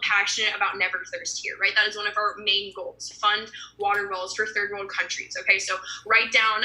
passionate about Never Thirst here, right? That is one of our main goals, fund water wells for third world countries. Okay, so write down,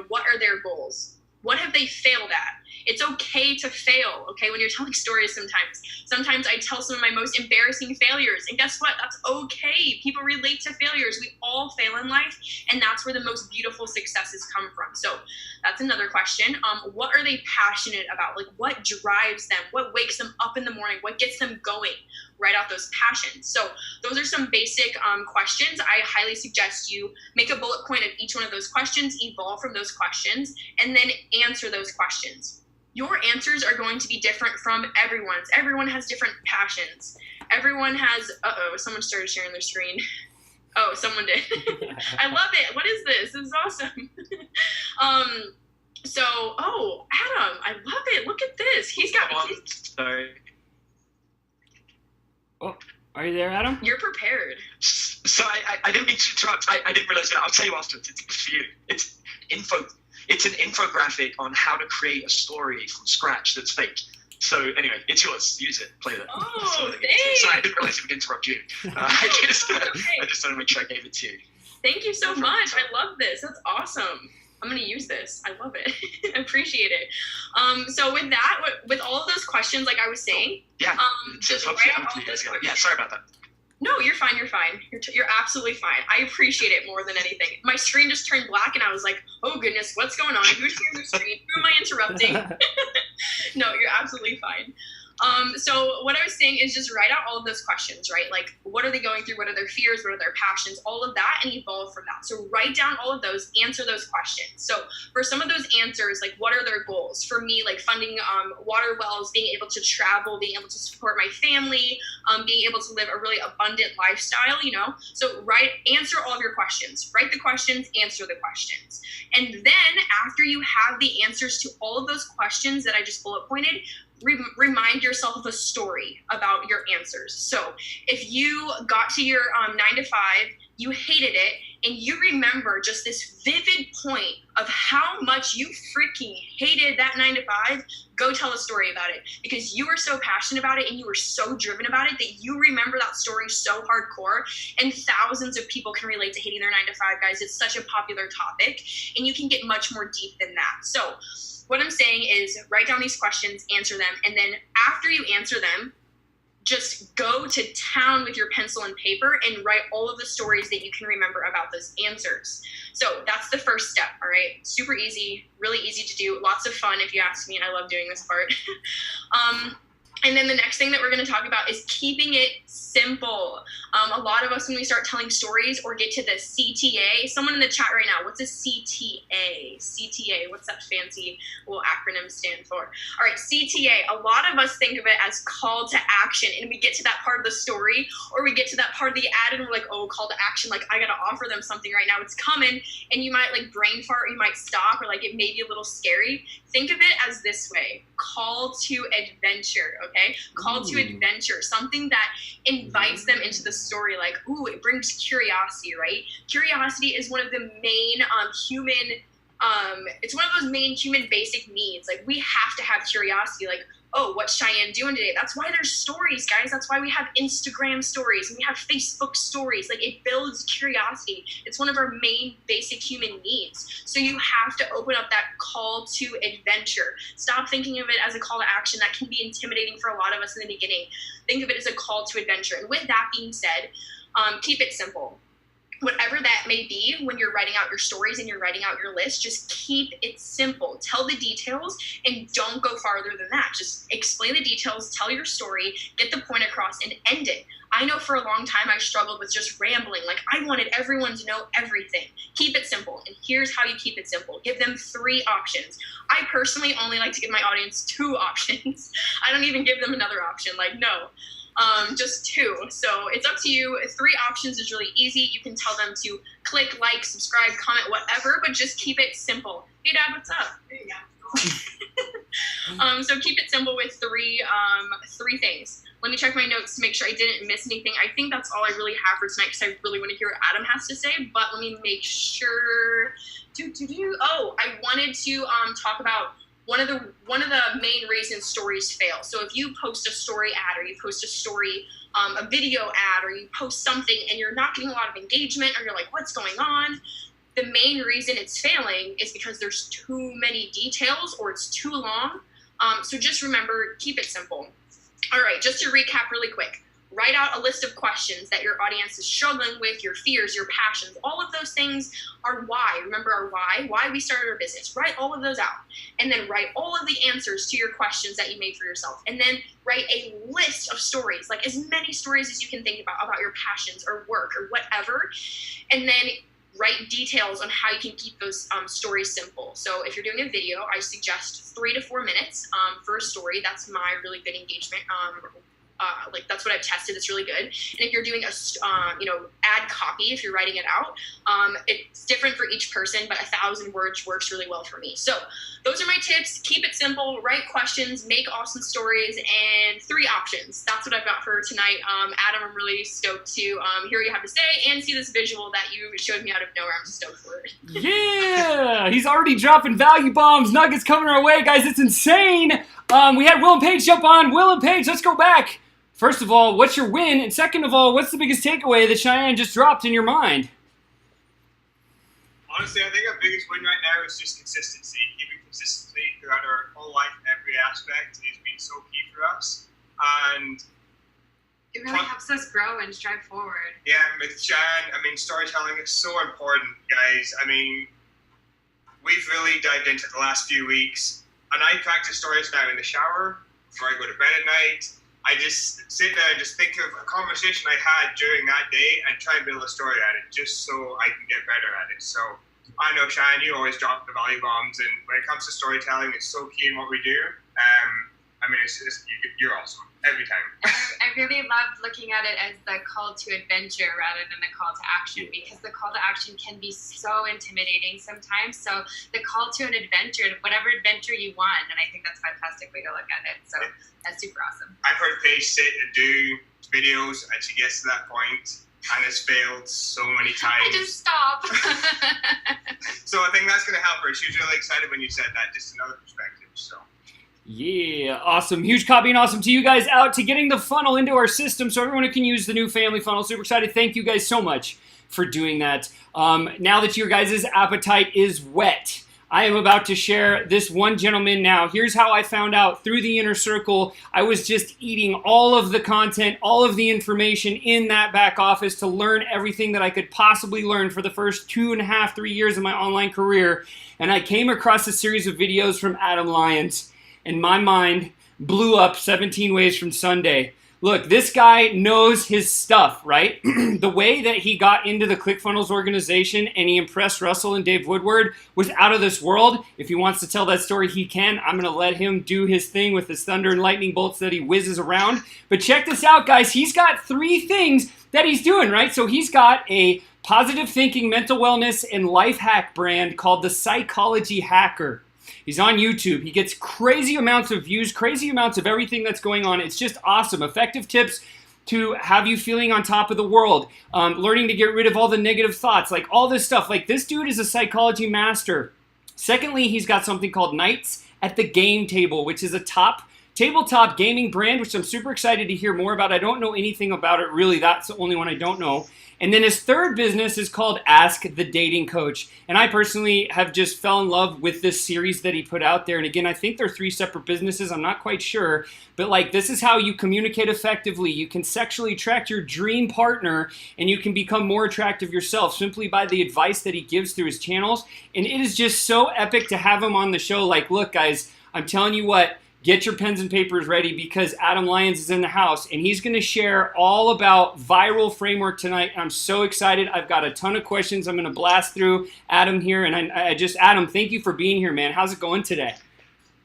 what are their goals? What have they failed at? It's okay to fail, okay, when you're telling stories sometimes. Sometimes I tell some of my most embarrassing failures, and guess what? That's okay. People relate to failures. We all fail in life, and that's where the most beautiful successes come from. So that's another question. What are they passionate about? Like, what drives them? What wakes them up in the morning? What gets them going? Write out those passions. So those are some basic questions. I highly suggest you make a bullet point of each one of those questions, evolve from those questions, and then answer those questions. Your answers are going to be different from everyone's. Everyone has different passions. Everyone has, someone started sharing their screen. Oh, someone did. I love it. What is this? This is awesome. Adam, I love it. Look at this. He's got, sorry. Oh, are you there, Adam? You're prepared. So I didn't mean to interrupt. I didn't realize that. I'll tell you afterwards. It's for you. It's an infographic on how to create a story from scratch that's fake. So anyway, it's yours. Use it. Play it. Oh, thanks. Sorry, I didn't realize it would interrupt you. I just wanted to make sure I gave it to you. Thank you so much. I love this. That's awesome. I'm going to use this. I love it. I appreciate it. So with that, with all of those questions, like I was saying, yeah, just write out all those questions. Yeah, sorry about that. No, you're fine. You're fine. You're absolutely fine. I appreciate it more than anything. My screen just turned black, and I was like, "Oh goodness, what's going on? Who's sharing the screen? Who am I interrupting?" No, you're absolutely fine. So what I was saying is just write out all of those questions, right? Like, what are they going through? What are their fears? What are their passions? All of that, and evolve from that. So write down all of those, answer those questions. So for some of those answers, like, what are their goals? For me, like funding water wells, being able to travel, being able to support my family, being able to live a really abundant lifestyle, So answer all of your questions. Write the questions, answer the questions. And then after you have the answers to all of those questions that I just bullet pointed, remind yourself of a story about your answers. So if you got to your 9 to 5, you hated it, and you remember just this vivid point of how much you freaking hated that 9 to 5, go tell a story about it, because you were so passionate about it and you were so driven about it that you remember that story so hardcore. And thousands of people can relate to hating their 9 to 5, guys. It's such a popular topic, and you can get much more deep than that. So what I'm saying is write down these questions, answer them, and then after you answer them, just go to town with your pencil and paper and write all of the stories that you can remember about those answers. So that's the first step, all right? Super easy, really easy to do, lots of fun if you ask me, and I love doing this part. And then the next thing that we're going to talk about is keeping it simple. A lot of us, when we start telling stories or get to the CTA, someone in the chat right now, what's a CTA? CTA, what's that fancy little acronym stand for? All right, CTA, a lot of us think of it as call to action, and we get to that part of the story, or we get to that part of the ad, and we're like, oh, call to action, like I got to offer them something right now, it's coming, and you might like brain fart, or you might stop, or like it may be a little scary. Think of it as this way, call to adventure, okay? Call to adventure, something that invites them into the story, like, ooh, it brings curiosity, right? Curiosity is one of the main it's one of those main human basic needs. Like, we have to have curiosity, like, oh, what's Cheyenne doing today? That's why there's stories, guys. That's why we have Instagram stories and we have Facebook stories. Like, it builds curiosity. It's one of our main basic human needs. So you have to open up that call to adventure. Stop thinking of it as a call to action. That can be intimidating for a lot of us in the beginning. Think of it as a call to adventure. And with that being said, keep it simple. Whatever that may be, when you're writing out your stories and you're writing out your list, just keep it simple. Tell the details and don't go farther than that. Just explain the details, tell your story, get the point across, and end it. I know for a long time I struggled with just rambling. Like, I wanted everyone to know everything. Keep it simple. And here's how you keep it simple. Give them 3 options. I personally only like to give my audience 2 options. I don't even give them another option. Like, no. Just 2. So it's up to you. 3 options is really easy. You can tell them to click, like, subscribe, comment, whatever, but just keep it simple. Hey, Dad, what's up? So keep it simple with 3 things. Let me check my notes to make sure I didn't miss anything. I think that's all I really have for tonight because I really want to hear what Adam has to say, but let me make sure. Oh, I wanted to talk about one of the main reasons stories fail. So if you post a story ad, or you post a story, a video ad, or you post something and you're not getting a lot of engagement, or you're like, what's going on? The main reason it's failing is because there's too many details, or it's too long. So just remember, keep it simple. All right, just to recap really quick. Write out a list of questions that your audience is struggling with, your fears, your passions. All of those things are why. Remember our why we started our business. Write all of those out. And then write all of the answers to your questions that you made for yourself. And then write a list of stories, like as many stories as you can think about your passions or work or whatever. And then write details on how you can keep those stories simple. So if you're doing a video, I suggest 3 to 4 minutes for a story. That's my really good engagement. That's what I've tested. It's really good. And if you're doing ad copy, if you're writing it out, it's different for each person, but 1,000 words works really well for me. So those are my tips. Keep it simple, write questions, make awesome stories, and 3 options. That's what I've got for tonight. Adam, I'm really stoked to hear what you have to say and see this visual that you showed me out of nowhere. I'm stoked for it. Yeah, he's already dropping value bombs, nuggets coming our way, guys. It's insane. We had Will and Paige jump on. Will and Paige, let's go back. First of all, what's your win? And second of all, what's the biggest takeaway that Cheyenne just dropped in your mind? Honestly, I think our biggest win right now is just consistency. Keeping consistency throughout our whole life, every aspect, has been so key for us. And it really helps us grow and strive forward. Yeah, with Cheyenne, storytelling is so important, guys. We've really dived into it the last few weeks. And I practice stories now in the shower, before I go to bed at night. I just sit there and just think of a conversation I had during that day and try and build a story out of it, just so I can get better at it. So I know, Cheyenne, you always drop the value bombs, and when it comes to storytelling, it's so key in what we do. You're awesome every time. I really loved looking at it as the call to adventure rather than the call to action, because the call to action can be so intimidating sometimes. So the call to an adventure, whatever adventure you want, and I think that's a fantastic way to look at it. So that's super awesome. I've heard Paige sit and do videos, and she gets to that point and has failed so many times. I just stop. So I think that's going to help her. She was really excited when you said that, just another perspective. So. Yeah, awesome. Huge copy and awesome to you guys out to getting the funnel into our system so everyone can use the new family funnel. Super excited. Thank you guys so much for doing that. Now that your guys' appetite is wet, I am about to share this one gentleman now. Here's how I found out through the inner circle. I was just eating all of the content, all of the information in that back office to learn everything that I could possibly learn for the first 2.5, 3 years of my online career. And I came across a series of videos from Adam Lyons. And my mind blew up 17 ways from Sunday. Look, this guy knows his stuff, right? The way that he got into the ClickFunnels organization and he impressed Russell and Dave Woodward was out of this world. If he wants to tell that story, he can. I'm going to let him do his thing with his thunder and lightning bolts that he whizzes around. But check this out, guys. He's got 3 things that he's doing, right? So he's got a positive thinking, mental wellness, and life hack brand called The Psychology Hacker. He's on YouTube. He gets crazy amounts of views, crazy amounts of everything that's going on. It's just awesome. Effective tips to have you feeling on top of the world. Learning to get rid of all the negative thoughts, like all this stuff. Like, this dude is a psychology master. Secondly, he's got something called Nights at the Game Table, which is a tabletop gaming brand, which I'm super excited to hear more about. I don't know anything about it, really. That's the only one I don't know. And then his third business is called Ask the Dating Coach. And I personally have just fell in love with this series that he put out there. And again, I think they're 3 separate businesses. I'm not quite sure. But like, this is how you communicate effectively. You can sexually attract your dream partner, and you can become more attractive yourself simply by the advice that he gives through his channels. And it is just so epic to have him on the show. Like, look, guys, I'm telling you what. Get your pens and papers ready, because Adam Lyons is in the house, and he's going to share all about viral framework tonight. I'm so excited. I've got a ton of questions I'm going to blast through Adam here. And Adam, thank you for being here, man. How's it going today?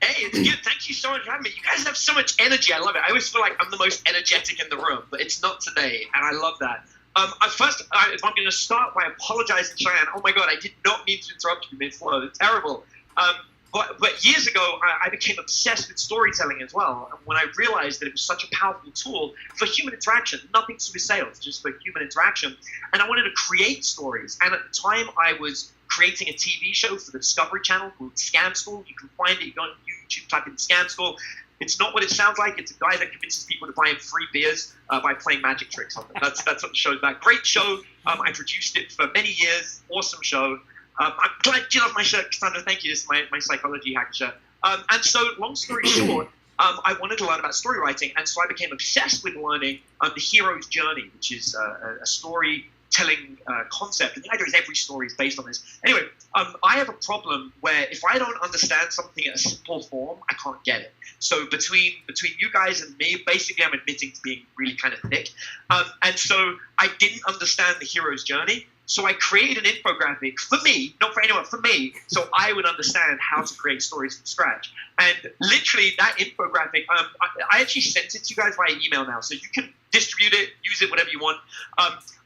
Hey, it's good. Thank you so much for having me. You guys have so much energy. I love it. I always feel like I'm the most energetic in the room, but it's not today, and I love that. I'm going to start by apologizing to Cheyenne. Oh my God, I did not mean to interrupt you mid-flow. It's terrible. But years ago, I became obsessed with storytelling as well. And when I realized that it was such a powerful tool for human interaction, nothing to do with sales, just for human interaction. And I wanted to create stories. And at the time, I was creating a TV show for the Discovery Channel called Scam School. You can find it. You go on YouTube, type in Scam School. It's not what it sounds like. It's a guy that convinces people to buy him free beers by playing magic tricks on them. That's what the show's about. Great show. I produced it for many years. Awesome show. I'm glad you love my shirt, Cassandra. Thank you. This is my psychology hack shirt. And so, long story short, I wanted to learn about story writing, and so I became obsessed with learning the hero's journey, which is a storytelling concept. And the idea is every story is based on this. Anyway, I have a problem where if I don't understand something in a simple form, I can't get it. So between you guys and me, basically I'm admitting to being really kind of thick. And so I didn't understand the hero's journey. So I created an infographic for me, not for anyone, for me, so I would understand how to create stories from scratch. And literally that infographic, I actually sent it to you guys via email now, so you can distribute it, use it, whatever you want.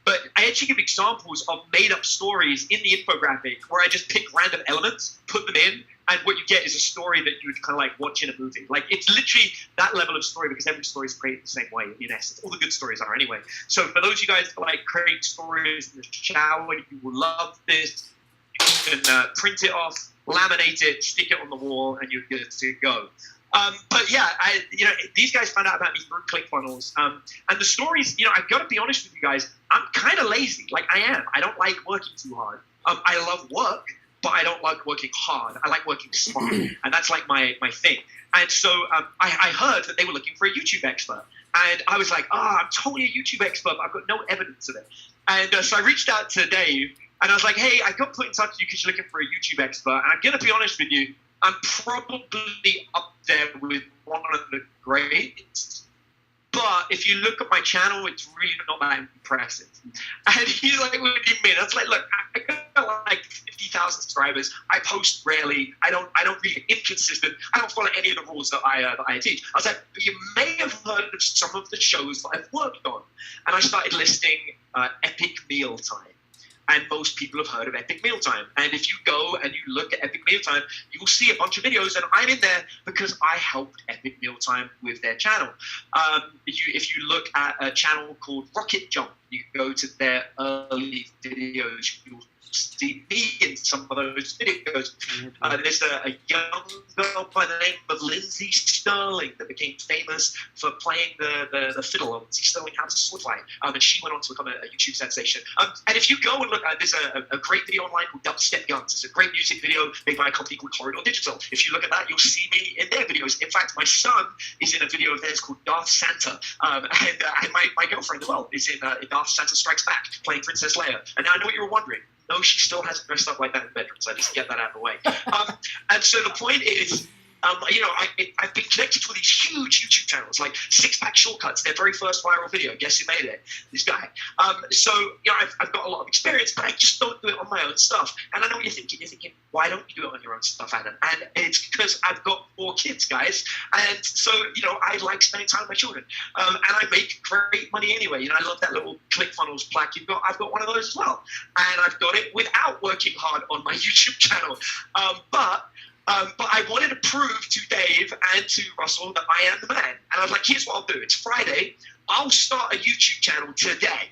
But I actually give examples of made-up stories in the infographic where I just pick random elements, put them in, and what you get is a story that you would kind of like watch in a movie. Like, it's literally that level of story because every story is created the same way in essence. All the good stories are anyway. So for those of you guys that like create stories in the shower, you will love this. You can print it off, laminate it, stick it on the wall, and you're good to go. But yeah, these guys found out about me through ClickFunnels. And the stories, I've got to be honest with you guys, I'm kind of lazy. Like, I am. I don't like working too hard. I love work, but I don't like working hard. I like working smart, and that's like my thing. And so I heard that they were looking for a YouTube expert, and I was like, I'm totally a YouTube expert, but I've got no evidence of it. And so I reached out to Dave, and I was like, hey, I got put in touch with you because you're looking for a YouTube expert, and I'm gonna be honest with you, I'm probably up there with one of the greats. But if you look at my channel, it's really not that impressive. And he's like, what do you mean? I was like, look, I got like 50,000 subscribers. I post rarely. I don't really inconsistent. I don't follow any of the rules that I teach. I was like, but you may have heard of some of the shows that I've worked on. And I started listing Epic Meal Time. And most people have heard of Epic Meal Time. And if you go and you look at Epic Meal Time, you will see a bunch of videos, and I'm in there because I helped Epic Meal Time with their channel. If you look at a channel called Rocket Jump, you go to their early videos, you'll see me in some of those videos. There's a young girl by the name of Lindsay Sterling that became famous for playing the fiddle on Lindsay Sterling How to Sword Fight, and she went on to become a YouTube sensation. And if you go and look at there's a great video online called Dubstep Guns. It's a great music video made by a company called Corridor Digital. If you look at that, you'll see me in their videos. In fact, my son is in a video of theirs called Darth Santa, and my girlfriend as well is in Darth Santa Strikes Back playing Princess Leia. And now I know what you were wondering. No, she still hasn't dressed up like that in the bedroom, so I just get that out of the way. And so the point is, I've been connected to all these huge YouTube channels, like Six Pack Shortcuts, their very first viral video. Guess who made it? This guy. So I've got a lot of experience, but I just don't do it on my own stuff. And I know what you're thinking. You're thinking, why don't you do it on your own stuff, Adam? And it's because I've got 4 kids, guys. And so, I like spending time with my children. And I make great money anyway. I love that little ClickFunnels plaque you've got. I've got one of those as well. And I've got it without working hard on my YouTube channel. But I wanted to prove to Dave and to Russell that I am the man. And I was like, here's what I'll do. It's Friday. I'll start a YouTube channel today.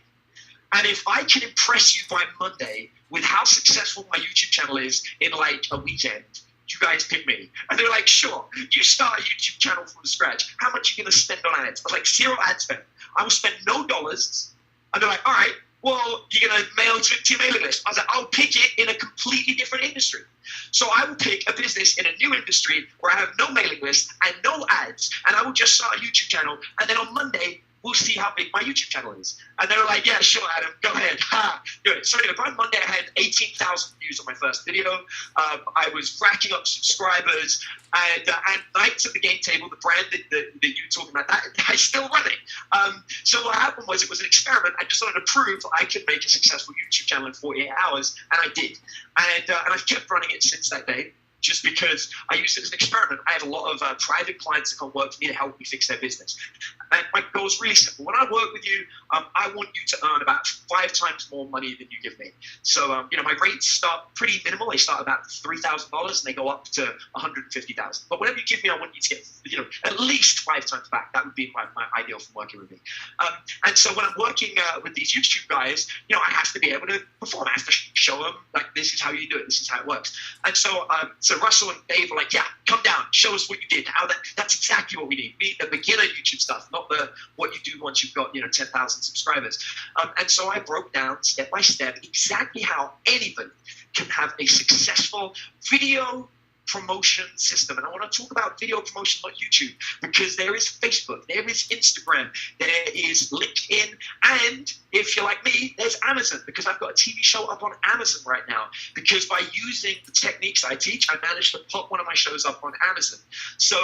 And if I can impress you by Monday with how successful my YouTube channel is in like a weekend, you guys pick me. And they were like, sure, you start a YouTube channel from scratch. How much are you going to spend on ads? I was like, 0 ad spend. I will spend no dollars. And they're like, all right, well, you're going to mail to your mailing list. I was like, I'll pick it in a completely different industry. So I will pick a business in a new industry where I have no mailing list and no ads, and I will just start a YouTube channel. And then on Monday, we'll see how big my YouTube channel is. And they were like, yeah, sure, Adam, go ahead. Do it. So anyway, by Monday, I had 18,000 views on my first video. I was racking up subscribers. And Knights at the Game Table, the brand that you were talking about, that I still running. So what happened was it was an experiment. I just wanted to prove I could make a successful YouTube channel in 48 hours, and I did. And I've kept running it since that day. just because I use it as an experiment. I have a lot of private clients that come work for me to help me fix their business. And my goal is really simple. When I work with you, I want you to earn about 5 times more money than you give me. So, my rates start pretty minimal. They start about $3,000 and they go up to $150,000. But whatever you give me, I want you to get, at least 5 times back. That would be my ideal from working with me. And so when I'm working with these YouTube guys, I have to be able to perform. I have to show them, like, this is how you do it. This is how it works. And so Russell and Dave are like, yeah, come down, show us what you did. That's exactly what we need. We need the beginner YouTube stuff, not what you do once you've got 10,000 subscribers. And so I broke down step by step exactly how anybody can have a successful video promotion system. And I want to talk about video promotion on YouTube, because there is Facebook, there is Instagram, there is LinkedIn, and if you're like me, there's Amazon, because I've got a TV show up on Amazon right now, because by using the techniques I teach, I managed to put one of my shows up on Amazon. So,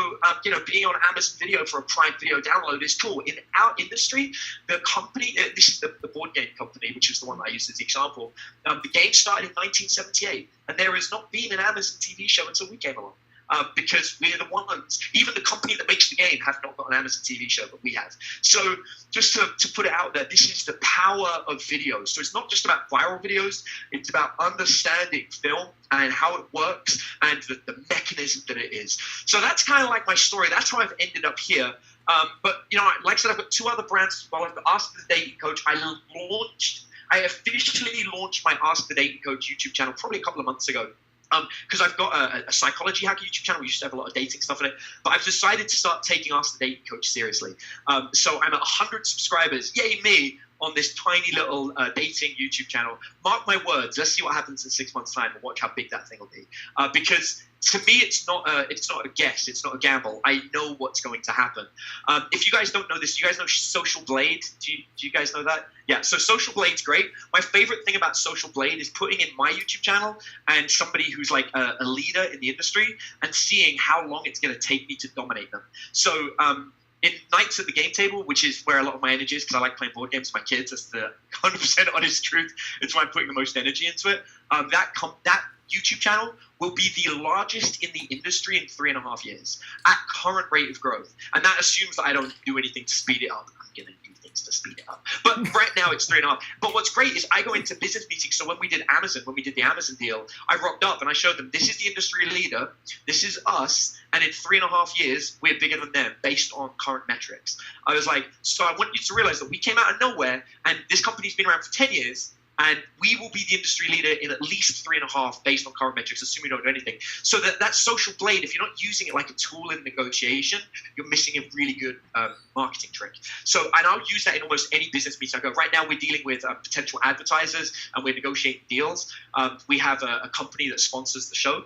being on Amazon Video for a Prime Video download is cool. In our industry, the company, this is the board game company, which is the one that I used as the example, the game started in 1978, and there has not been an Amazon TV show until we came along. Because we're the ones, even the company that makes the game have not got an Amazon TV show, but we have. So just to put it out there, this is the power of videos. So it's not just about viral videos, it's about understanding film and how it works and the mechanism that it is. So that's kind of like my story. That's how I've ended up here. But, like I said, I've got 2 other brands as well. I've got Ask the Dating Coach. I officially launched my Ask the Dating Coach YouTube channel probably a couple of months ago. Because I've got a psychology hacker YouTube channel. We used to have a lot of dating stuff in it. But I've decided to start taking Ask the Dating Coach seriously. So I'm at 100 subscribers, yay me, on this tiny little dating YouTube channel. Mark my words. Let's see what happens in 6 months' time and watch how big that thing will be. Because to me, it's not a guess. It's not a gamble. I know what's going to happen. If you guys don't know this, you guys know Social Blade? Do you guys know that? Yeah, so Social Blade's great. My favorite thing about Social Blade is putting in my YouTube channel and somebody who's like a leader in the industry and seeing how long it's going to take me to dominate them. So in Nights at the Game Table, which is where a lot of my energy is, because I like playing board games with my kids, that's the 100% honest truth. It's why I'm putting the most energy into it. That YouTube channel will be the largest in the industry in 3.5 years at current rate of growth. And that assumes that I don't do anything to speed it up. I'm going to do things to speed it up. But right now it's 3.5. But what's great is I go into business meetings. So when we did the Amazon deal, I rocked up and I showed them, this is the industry leader. This is us. And in 3.5 years, we're bigger than them based on current metrics. I was like, so I want you to realize that we came out of nowhere and this company's been around for 10 years. And we will be the industry leader in at least 3.5 based on current metrics, assuming we don't do anything. So that Social Blade, if you're not using it like a tool in negotiation, you're missing a really good marketing trick. So, and I'll use that in almost any business meeting I go. Right now, we're dealing with potential advertisers and we're negotiating deals. We have a company that sponsors the show.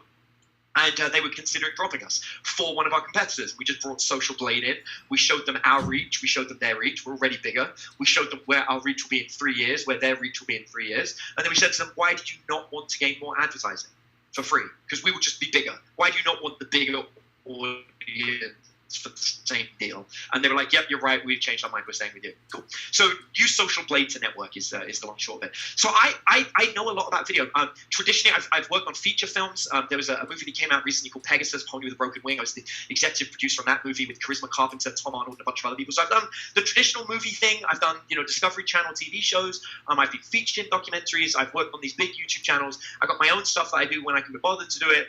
And they were considering dropping us for one of our competitors. We just brought Social Blade in. We showed them our reach. We showed them their reach. We're already bigger. We showed them where our reach will be in 3 years, where their reach will be in 3 years. And then we said to them, why did you not want to gain more advertising for free? Because we will just be bigger. Why do you not want the bigger audience for the same deal? And they were like, yep, you're right. We've changed our mind. We're staying with you. Cool. So use Social Blade to network is the long short of it. So I know a lot about video. Traditionally, I've worked on feature films. There was a movie that came out recently called Pegasus, Pony with a Broken Wing. I was the executive producer on that movie with Charisma Carpenter, Tom Arnold, and a bunch of other people. So I've done the traditional movie thing. I've done, Discovery Channel TV shows. I've been featured in documentaries. I've worked on these big YouTube channels. I've got my own stuff that I do when I can be bothered to do it.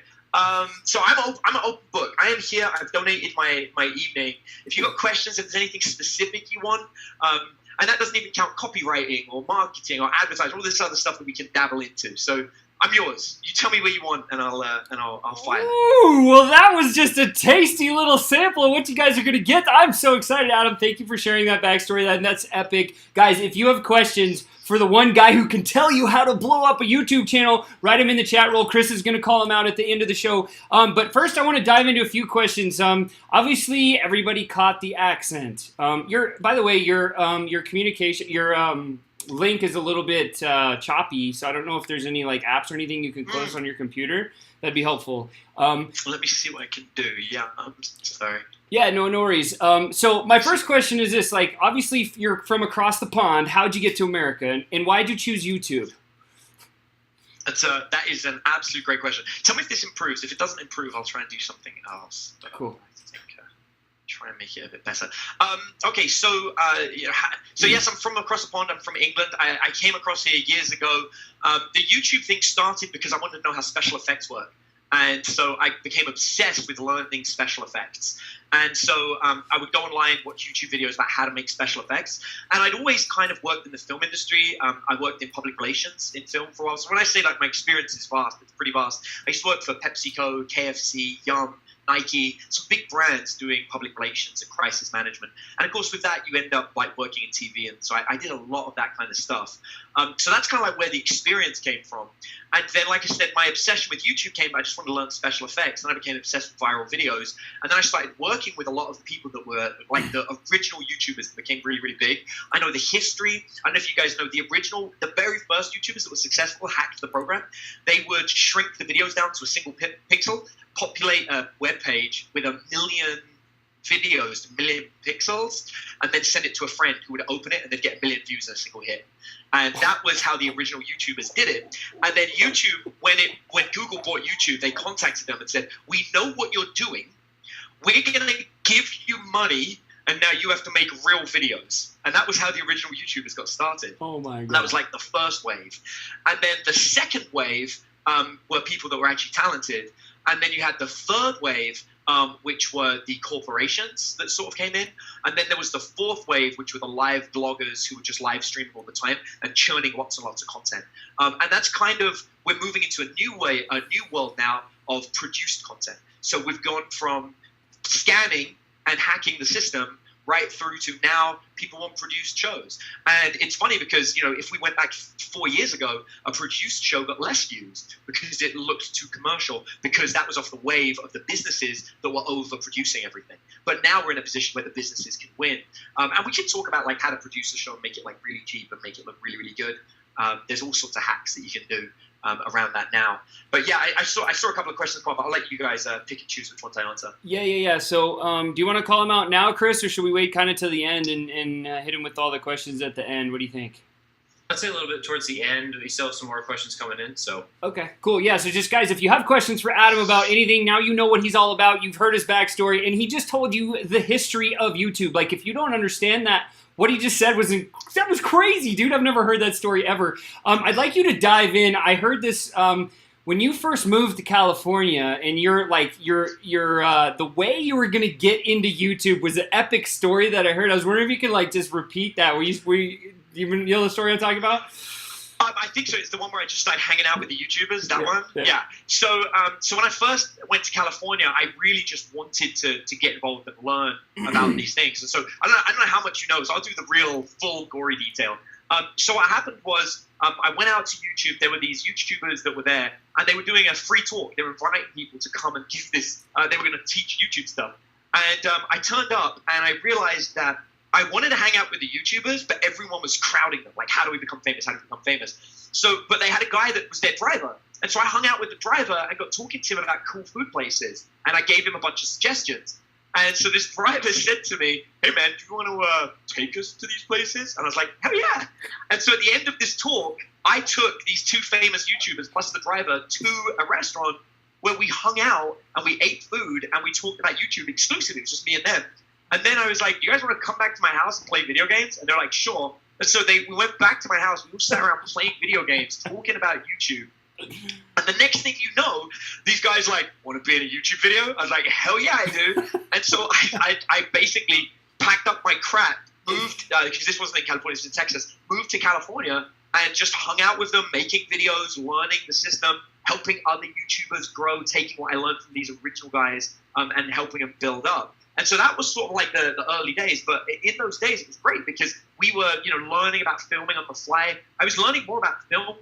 So I'm an open book. I am here. I've donated my evening. If you've got questions, if there's anything specific you want, and that doesn't even count copywriting or marketing or advertising, all this other stuff that we can dabble into. So I'm yours. You tell me what you want, and I'll fire. Ooh, well, that was just a tasty little sample of what you guys are going to get. I'm so excited, Adam. Thank you for sharing that backstory. That's epic. Guys, if you have questions for the one guy who can tell you how to blow up a YouTube channel, write him in the chat roll. Chris is going to call him out at the end of the show. But first, I want to dive into a few questions. Obviously, everybody caught the accent. By the way, your communication, your link is a little bit choppy, so I don't know if there's any like apps or anything you can close on your computer. That'd be helpful. Let me see what I can do. Yeah, I'm sorry. Yeah, no worries. So my first question is this: like, obviously you're from across the pond. How'd you get to America, and why'd you choose YouTube? That is an absolute great question. Tell me if this improves. If it doesn't improve, I'll try and do something else. But Cool. I think, try and make it a bit better. Okay, so yes, I'm from across the pond. I'm from England. I came across here years ago. The YouTube thing started because I wanted to know how special effects work. And so I became obsessed with learning special effects. And so I would go online, watch YouTube videos about how to make special effects. And I'd always kind of worked in the film industry. I worked in public relations in film for a while. So when I say like my experience is vast, it's pretty vast. I used to work for PepsiCo, KFC, Yum, Nike, some big brands doing public relations and crisis management. And of course, with that, you end up like working in TV. And so I did a lot of that kind of stuff. So that's kind of like where the experience came from. And then, like I said, my obsession with YouTube came, I just wanted to learn special effects. And I became obsessed with viral videos. And then I started working with a lot of the people that were like the original YouTubers that became really, really big. I know the history. I don't know if you guys know the very first YouTubers that were successful hacked the program. They would shrink the videos down to a single pixel, populate a web page with 1 million videos, 1 million pixels, and then send it to a friend who would open it and they'd get 1 million views in a single hit. And that was how the original YouTubers did it. And then YouTube, when Google bought YouTube, they contacted them and said, "We know what you're doing. We're going to give you money, and now you have to make real videos." And that was how the original YouTubers got started. Oh my God. And that was like the first wave. And then the second wave were people that were actually talented. And then you had the third wave, which were the corporations that sort of came in. And then there was the fourth wave, which were the live bloggers who were just live streaming all the time and churning lots and lots of content. And that's kind of, we're moving into a new world now of produced content. So we've gone from scanning and hacking the system right through to now people want produced shows. And it's funny because, if we went back 4 years ago, a produced show got less views because it looked too commercial, because that was off the wave of the businesses that were overproducing everything. But now we're in a position where the businesses can win. And we can talk about like how to produce a show and make it like really cheap and make it look really, really good. There's all sorts of hacks that you can do around that now. But yeah, I saw a couple of questions pop up. I'll let you guys pick and choose which ones I answer. Yeah. So do you want to call him out now, Chris, or should we wait kind of till the end and hit him with all the questions at the end? What do you think? I'd say a little bit towards the end. We still have some more questions coming in, so. Okay, cool. Yeah, so just guys, if you have questions for Adam about anything, now you know what he's all about. You've heard his backstory, and he just told you the history of YouTube. Like, if you don't understand that, what he just said was crazy, dude. I've never heard that story ever. I'd like you to dive in. I heard this when you first moved to California, and the way you were gonna get into YouTube was an epic story that I heard. I was wondering if you could like just repeat that. You know the story I'm talking about? I think so. It's the one where I just started hanging out with the YouTubers. That one. Yeah. So when I first went to California, I really just wanted to get involved and learn about these things. And so I don't know how much you know, so I'll do the real full gory detail. So what happened was I went out to YouTube. There were these YouTubers that were there, and they were doing a free talk. They were inviting people to come and give this. They were going to teach YouTube stuff. And I turned up, and I realized that I wanted to hang out with the YouTubers, but everyone was crowding them. Like, how do we become famous? How do we become famous? So, but they had a guy that was their driver. And so I hung out with the driver and got talking to him about cool food places. And I gave him a bunch of suggestions. And so this driver said to me, "Hey man, do you want to take us to these places?" And I was like, "Hell yeah." And so at the end of this talk, I took these two famous YouTubers plus the driver to a restaurant where we hung out and we ate food and we talked about YouTube exclusively. It was just me and them. And then I was like, "You guys want to come back to my house and play video games?" And they're like, "Sure." And so we went back to my house. We all sat around playing video games, talking about YouTube. And the next thing you know, these guys like, "Want to be in a YouTube video?" I was like, "Hell yeah, I do." And so I basically packed up my crap, moved, because this wasn't in California, this was in Texas, moved to California and just hung out with them, making videos, learning the system, helping other YouTubers grow, taking what I learned from these original guys and helping them build up. And so that was sort of like the early days. But in those days, it was great because we were, learning about filming on the fly. I was learning more about film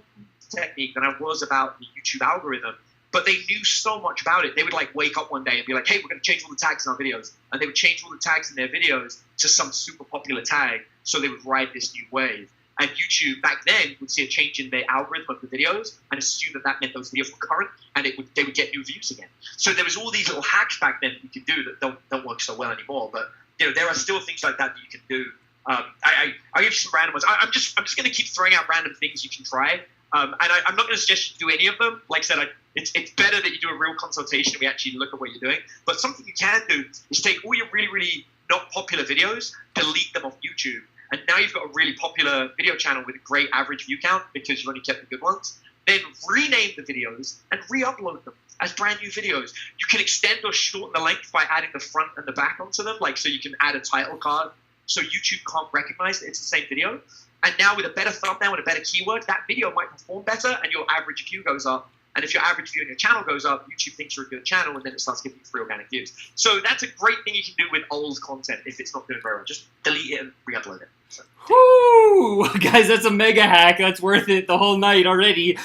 technique than I was about the YouTube algorithm. But they knew so much about it. They would like wake up one day and be like, "Hey, we're going to change all the tags in our videos." And they would change all the tags in their videos to some super popular tag. So they would ride this new wave. And YouTube back then would see a change in the algorithm of the videos and assume that meant those videos were current, and they would get new views again. So there was all these little hacks back then that you could do that don't work so well anymore. But there are still things like that you can do. I'll give you some random ones. I'm just going to keep throwing out random things you can try. I'm not going to suggest you do any of them. Like I said, it's better that you do a real consultation. We actually look at what you're doing. But something you can do is take all your really, really not popular videos, delete them off YouTube. And now you've got a really popular video channel with a great average view count because you've only kept the good ones. Then rename the videos and re-upload them as brand new videos. You can extend or shorten the length by adding the front and the back onto them. Like, so you can add a title card so YouTube can't recognize that it's the same video. And now with a better thumbnail and a better keyword, that video might perform better and your average view goes up. And if your average view on your channel goes up, YouTube thinks you're a good channel and then it starts giving you free organic views. So that's a great thing you can do with old content if it's not doing very well. Just delete it and re-upload it. So. Woo! Guys, that's a mega hack. That's worth it the whole night already.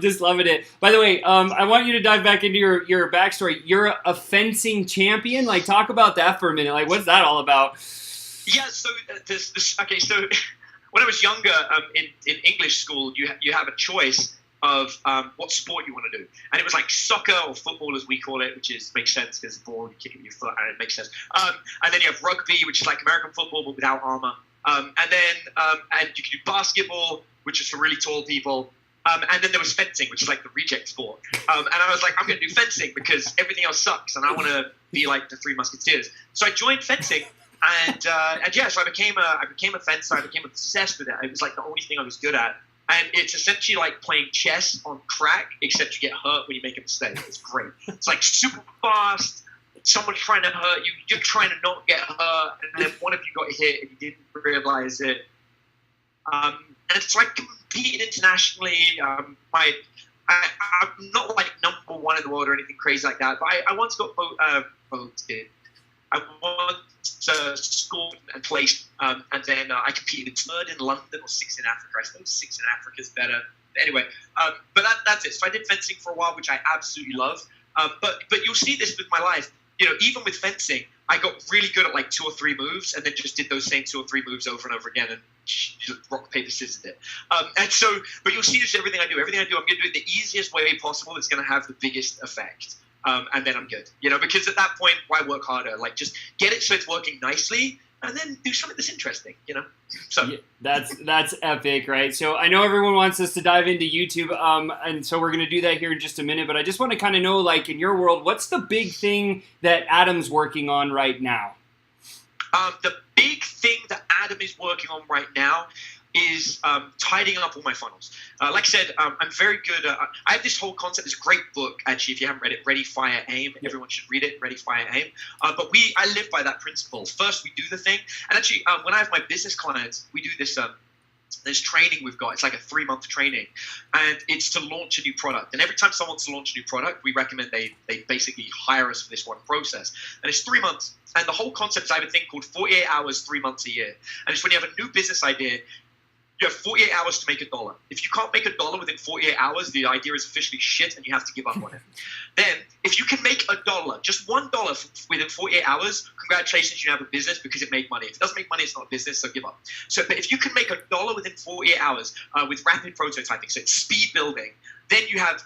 Just loving it. By the way, I want you to dive back into your backstory. You're a fencing champion. Like, talk about that for a minute. Like, what's that all about? Yeah, so okay, so when I was younger, in English school, you have a choice of what sport you want to do, and it was like soccer or football, as we call it, which makes sense because the ball you kick it with your foot, and it makes sense. And then you have rugby, which is like American football but without armor. And you can do basketball, which is for really tall people. And then there was fencing, which is like the reject sport. And I was like, I'm going to do fencing because everything else sucks, and I want to be like the Three Musketeers. So I joined fencing. And yeah, so I became a fencer. I became obsessed with it. It was like the only thing I was good at. And it's essentially like playing chess on crack, except you get hurt when you make a mistake. It's great. It's like super fast. Someone's trying to hurt you. You're trying to not get hurt. And then one of you got hit and you didn't realize it. And so I competed internationally. I'm not like number one in the world or anything crazy like that. But I once got voted. I once scored and placed, and then I competed in third in London or sixth in Africa. I suppose sixth in Africa is better. Anyway, but that's it. So I did fencing for a while, which I absolutely love. But you'll see this with my life. You know, even with fencing, I got really good at like 2 or 3 moves, and then just did those same 2 or 3 moves over and over again, and rock paper scissors it. And so, but you'll see this with everything I do. Everything I do, I'm going to do it the easiest way possible that's going to have the biggest effect. And then I'm good, you know, because at that point, why work harder? Like, just get it so it's working nicely, and then do something that's interesting, you know. So yeah, that's epic, right? So I know everyone wants us to dive into YouTube, and so we're going to do that here in just a minute. But I just want to kind of know, like, in your world, what's the big thing that Adam's working on right now? The big thing that Adam is working on right now is tidying up all my funnels. Like I said, I'm very good. I have this whole concept. There's a great book, actually, if you haven't read it, Ready, Fire, Aim. Yep. Everyone should read it, Ready, Fire, Aim. But I live by that principle. First, we do the thing. And actually, when I have my business clients, we do this training we've got. It's like a 3-month training. And it's to launch a new product. And every time someone wants to launch a new product, we recommend they basically hire us for this one process. And it's 3 months. And the whole concept is I have a thing called 48 hours, 3 months a year. And it's when you have a new business idea, you have 48 hours to make $1. If you can't make $1 within 48 hours, the idea is officially shit and you have to give up on it. Then, if you can make $1, just $1 within 48 hours, congratulations, you have a business because it made money. If it doesn't make money, it's not a business, so give up. So, but if you can make $1 within 48 hours with rapid prototyping, so it's speed building, then you have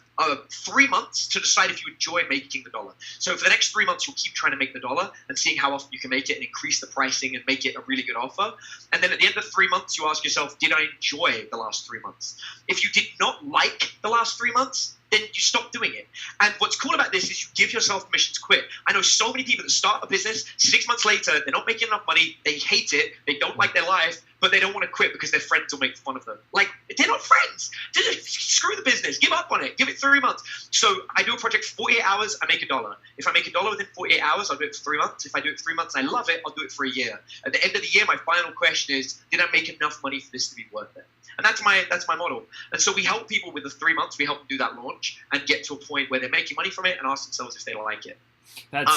3 months to decide if you enjoy making the $1. So for the next 3 months, you'll keep trying to make the $1 and seeing how often you can make it and increase the pricing and make it a really good offer. And then at the end of 3 months, you ask yourself, did I enjoy the last 3 months? If you did not like the last 3 months, then you stop doing it. And what's cool about this is you give yourself permission to quit. I know so many people that start a business, 6 months later, they're not making enough money, they hate it, they don't like their life, but they don't want to quit because their friends will make fun of them. Like, they're not friends. Just screw the business. Give up on it. Give it 3 months. So I do a project for 48 hours, I make $1. If I make $1 within 48 hours, I'll do it for 3 months. If I do it 3 months and I love it, I'll do it for a year. At the end of the year, my final question is, did I make enough money for this to be worth it? And that's my model. And so we help people with the 3 months. We help them do that launch and get to a point where they're making money from it and ask themselves if they like it. And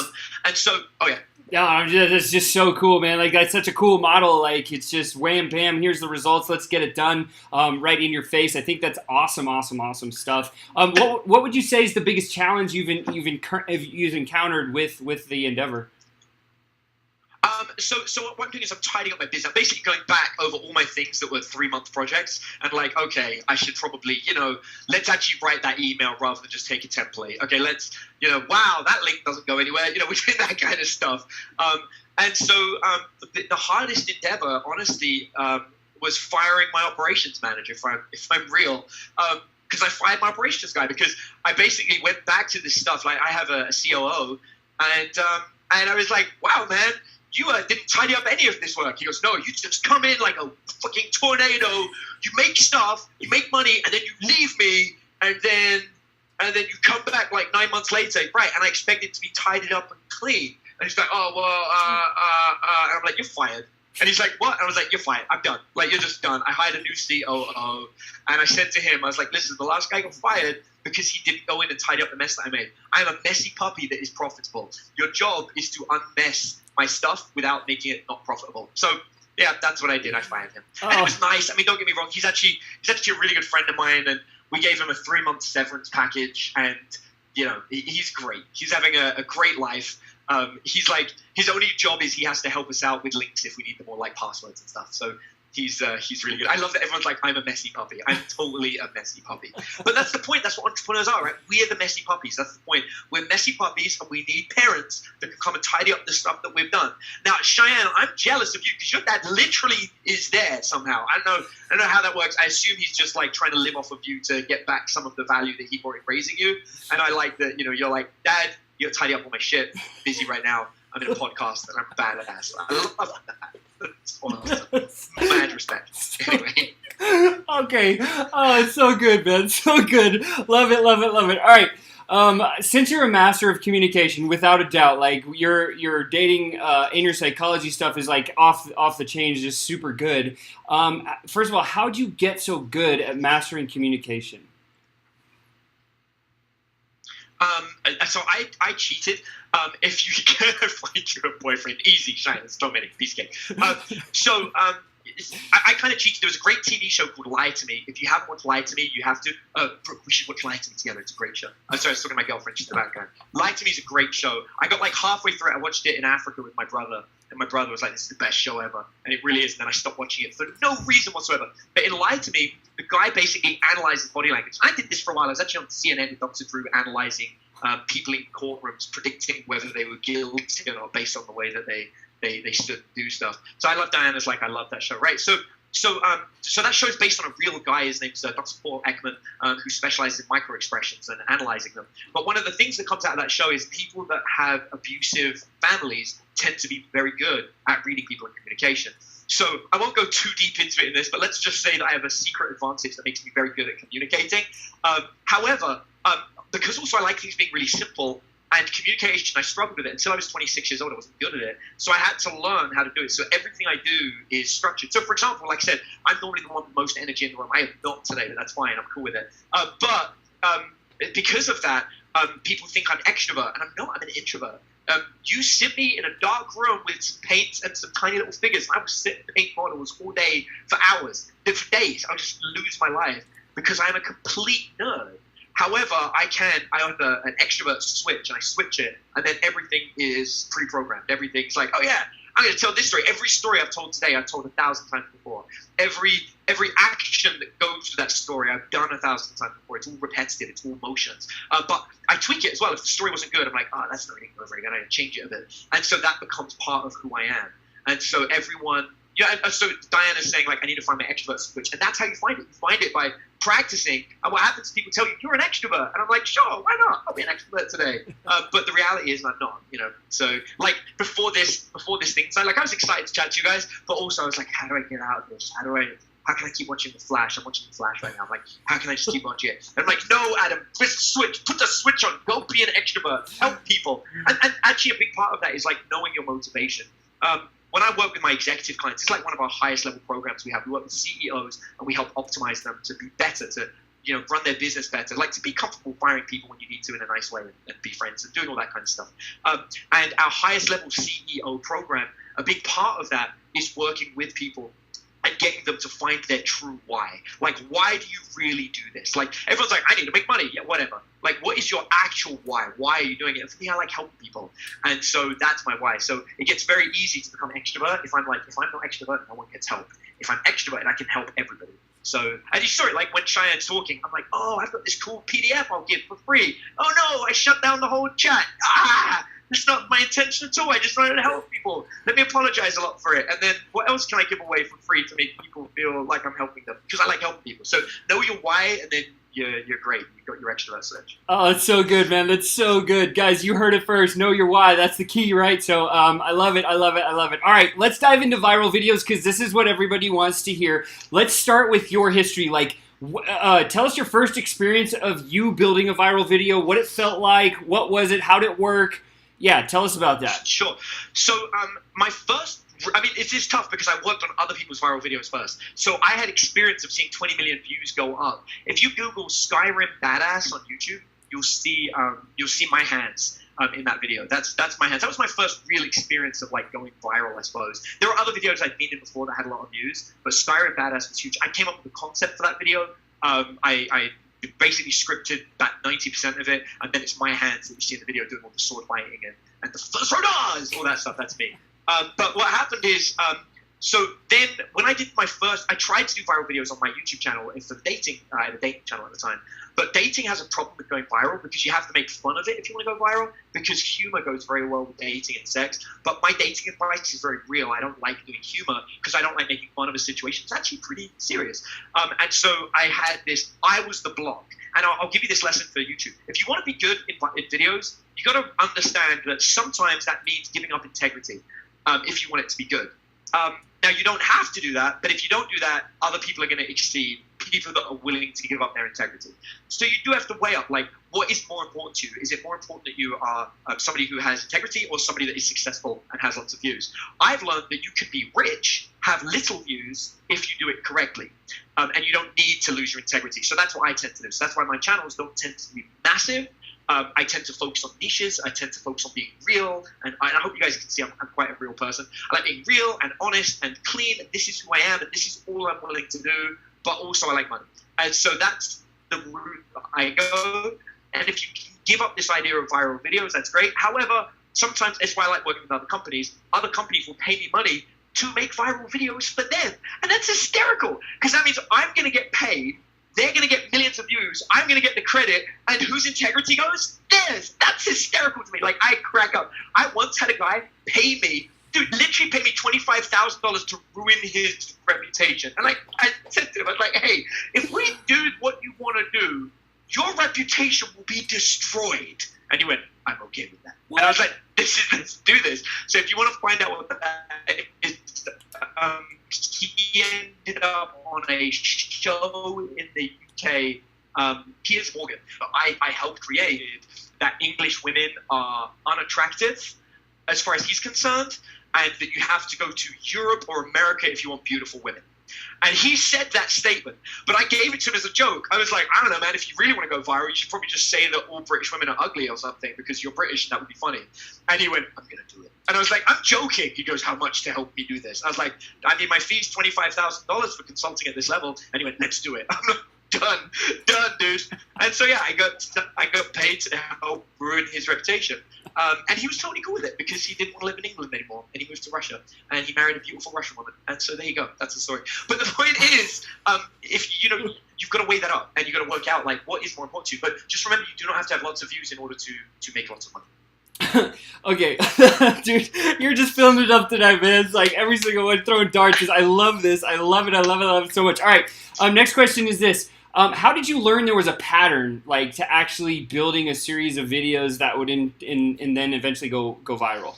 so, oh yeah. Yeah, that's just so cool, man. Like, that's such a cool model. Like, it's just wham, bam, here's the results. Let's get it done right in your face. I think that's awesome stuff. What would you say is the biggest challenge you've encountered with the endeavor? So what I'm doing is I'm tidying up my business. I'm basically going back over all my things that were 3-month projects and like, okay, I should probably, let's actually write that email rather than just take a template. Okay, let's, wow, that link doesn't go anywhere. We're doing that kind of stuff. And so the hardest endeavor, honestly, was firing my operations manager, if I'm real. Because I fired my operations guy because I basically went back to this stuff. Like, I have a COO, and I was like, wow, man, you didn't tidy up any of this work. He goes, no, you just come in like a fucking tornado. You make stuff, you make money, and then you leave me, and then you come back like 9 months later, right? And I expect it to be tidied up and clean. And he's like, oh, well, and I'm like, you're fired. And he's like, what? And I was like, you're fired. I'm done. Like, you're just done. I hired a new COO. And I said to him, I was like, listen, the last guy got fired because he didn't go in and tidy up the mess that I made. I'm a messy puppy that is profitable. Your job is to unmess my stuff without making it not profitable. So, yeah, that's what I did. I fired him. And it was nice. I mean, don't get me wrong. He's actually a really good friend of mine. And we gave him a 3-month severance package. And, you know, he's great. He's having a great life. He's like, his only job is he has to help us out with links if we need them, or like passwords and stuff. So he's really good. I love that everyone's like, I'm a messy puppy. I'm totally a messy puppy. But that's the point. That's what entrepreneurs are, right? We are the messy puppies. That's the point. We're messy puppies, and we need parents that can come and tidy up the stuff that we've done. Now, Cheyenne, I'm jealous of you because your dad literally is there somehow. I don't know how that works. I assume he's just like trying to live off of you to get back some of the value that he brought in raising you. And I like that, you know, you're like, Dad, you got to tidy up all my shit. I'm busy right now. I'm in a podcast and I'm badass. I love that. It's awesome. Mad respect. Anyway. Okay. Oh, it's so good, man. So good. Love it, love it, love it. All right. Since you're a master of communication, without a doubt, like your dating inner psychology stuff is like off the chain, just super good. First of all, how'd you get so good at mastering communication? So I cheated. If you can find your boyfriend, easy, shine. There's so many, piece of cake. I kind of cheated. There was a great TV show called Lie to Me. If you haven't watched Lie to Me, you have to. Brooke, we should watch Lie to Me together. It's a great show. I'm sorry, I was talking to my girlfriend. She's in the background. Lie to Me is a great show. I got like halfway through it. I watched it in Africa with my brother. And my brother was like, this is the best show ever. And it really is. And then I stopped watching it for no reason whatsoever. But in Lie to Me, the guy basically analyzes body language. I did this for a while. I was actually on CNN with Dr. Drew analyzing people in courtrooms, predicting whether they were guilty or not based on the way that they stood and do stuff. So I love Diana's like, I love that show, right? So that show is based on a real guy. His name's Dr. Paul Ekman, who specializes in micro-expressions and analyzing them. But one of the things that comes out of that show is people that have abusive families tend to be very good at reading people in communication. So I won't go too deep into it in this, but let's just say that I have a secret advantage that makes me very good at communicating. However, because also I like things being really simple, and communication, I struggled with it until I was 26 years old. I wasn't good at it. So I had to learn how to do it. So everything I do is structured. So for example, like I said, I'm normally the one with the most energy in the room. I am not today, but that's fine. I'm cool with it. But because of that, people think I'm extrovert, and I'm not. I'm an introvert. You sit me in a dark room with some paint and some tiny little figures. I would sit and paint models all day for hours, then for days. I'll just lose my life because I'm a complete nerd. However, I have an extrovert switch, and I switch it, and then everything is pre-programmed. Everything's like, oh yeah, I'm going to tell this story. Every story I've told today, I've told 1,000 times before. Every action that goes to that story, I've done 1,000 times before. It's all repetitive. It's all motions. But I tweak it as well. If the story wasn't good, I'm like, oh, that's not really good. I got to change it a bit. And so that becomes part of who I am. And so everyone... Yeah, so Diana's saying, like, I need to find my extrovert switch. And that's how you find it. You find it by practicing. And what happens is people tell you, you're an extrovert. And I'm like, sure, why not? I'll be an extrovert today. But the reality is I'm not, you know. So, like, before this thing, so, like, I was excited to chat to you guys, but also I was like, how do I get out of this? How can I keep watching The Flash? I'm watching The Flash right now. I'm like, how can I just keep watching it? And I'm like, no, Adam, twist the switch. Put the switch on. Go be an extrovert. Help people. And actually a big part of that is, like, knowing your motivation. When I work with my executive clients, it's like one of our highest level programs we have. We work with CEOs and we help optimize them to be better, to, you know, run their business better, like to be comfortable firing people when you need to in a nice way and be friends and doing all that kind of stuff. And our highest level CEO program, a big part of that is working with people and getting them to find their true why. Like, why do you really do this? Like, everyone's like, I need to make money. Yeah, whatever. Like, what is your actual why? Why are you doing it? And for me, I like helping people. And so that's my why. So it gets very easy to become an extrovert if I'm not extrovert, no one gets help. If I'm extrovert, I can help everybody. So, and you saw it, like, when Cheyenne's talking, I'm like, oh, I've got this cool PDF I'll give for free. Oh, no, I shut down the whole chat. It's not my intention at all. I just wanted to help people. Let me apologize a lot for it. And then what else can I give away for free to make people feel like I'm helping them? Because I like helping people. So know your why, and then you're great. You've got your extrovert edge. Oh, it's so good, man. That's so good. Guys, you heard it first. Know your why. That's the key, right? So I love it. I love it. I love it. All right, let's dive into viral videos because this is what everybody wants to hear. Let's start with your history. Like, tell us your first experience of you building a viral video, what it felt like, what was it, how did it work? Yeah, tell us about that. Sure. So my first, I mean, it's tough because I worked on other people's viral videos first. So I had experience of seeing 20 million views go up. If you Google Skyrim Badass on YouTube, you'll see my hands in that video. That's my hands. That was my first real experience of like going viral, I suppose. There were other videos I'd been in before that had a lot of views, but Skyrim Badass was huge. I came up with the concept for that video. I basically scripted about 90% of it, and then it's my hands that you see in the video doing all the sword fighting and the Frodas, all that stuff. That's me. But what happened is, so then when I did my first, I tried to do viral videos on my YouTube channel. It's for dating. I had a dating channel at the time. But dating has a problem with going viral because you have to make fun of it if you want to go viral, because humor goes very well with dating and sex. But my dating advice is very real. I don't like doing humor because I don't like making fun of a situation. It's actually pretty serious. And so I had this, I was the block. And I'll give you this lesson for YouTube. If you want to be good in videos, you got to understand that sometimes that means giving up integrity if you want it to be good. Now, you don't have to do that, but if you don't do that, other people are going to exceed people that are willing to give up their integrity. So you do have to weigh up, like, what is more important to you? Is it more important that you are somebody who has integrity or somebody that is successful and has lots of views? I've learned that you can be rich, have little views if you do it correctly, and you don't need to lose your integrity. So that's what I tend to do. So that's why my channels don't tend to be massive. I tend to focus on niches. I tend to focus on being real. And I hope you guys can see I'm quite a real person. I like being real and honest and clean. This is who I am, and this is all I'm willing to do. But also I like money. And so that's the route I go. And if you can give up this idea of viral videos, that's great. However, sometimes that's why I like working with other companies. Other companies will pay me money to make viral videos for them. And that's hysterical, because that means I'm going to get paid. They're going to get millions of views. I'm going to get the credit. And whose integrity goes? Theirs. That's hysterical to me. Like, I crack up. I once had a guy pay me, dude, literally pay me $25,000 to ruin his reputation. And like, I said to him, I was like, hey, if we do what you want to do, your reputation will be destroyed. And he went, I'm okay with that. What? And I was like, let's do this. So if you want to find out what that is, he ended up on a show in the UK. Piers Morgan. I helped create that English women are unattractive as far as he's concerned, and that you have to go to Europe or America if you want beautiful women. And he said that statement, but I gave it to him as a joke. I was like, I don't know, man, if you really want to go viral, you should probably just say that all British women are ugly or something because you're British and that would be funny. And he went, I'm going to do it. And I was like, I'm joking. He goes, how much to help me do this? I was like, I mean, my fee's $25,000 for consulting at this level. And he went, let's do it. I'm like, done, dude. And so, yeah, I got paid to help ruin his reputation. And he was totally cool with it because he didn't want to live in England anymore. And he moved to Russia. And he married a beautiful Russian woman. And so there you go. That's the story. But the point is, if you know, you've got to weigh that up. And you've got to work out, like, what is more important to you. But just remember, you do not have to have lots of views in order to make lots of money. Okay, dude, you're just filling it up tonight, man. It's like every single one throwing darts. I love this. I love it. I love it so much. All right, next question is this. How did you learn there was a pattern, like, to actually building a series of videos that would and then eventually go viral?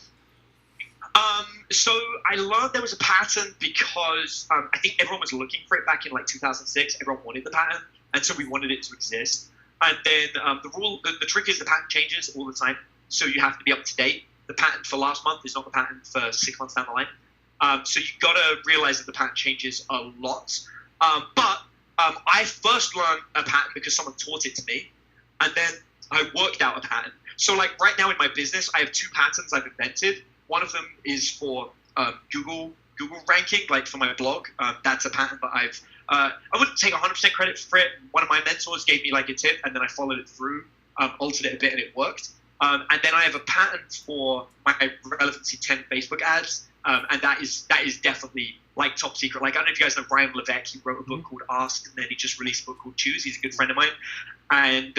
So I learned there was a pattern because I think everyone was looking for it back in like 2006. Everyone wanted the pattern, and so we wanted it to exist. And then the trick is the pattern changes all the time, so you have to be up to date. The pattern for last month is not the pattern for 6 months down the line. So you got to realize that the pattern changes a lot. But I first learned a pattern because someone taught it to me, and then I worked out a pattern. So like right now in my business, I have 2 patterns I've invented. One of them is for Google ranking, like for my blog. That's a pattern that I wouldn't take 100% credit for it. One of my mentors gave me like a tip, and then I followed it through, altered it a bit, and it worked. And then I have a pattern for my relevancy 10 Facebook ads, and that is definitely like top secret. Like, I don't know if you guys know Ryan Levesque. He wrote a book called Ask, and then he just released a book called Choose. He's a good friend of mine, and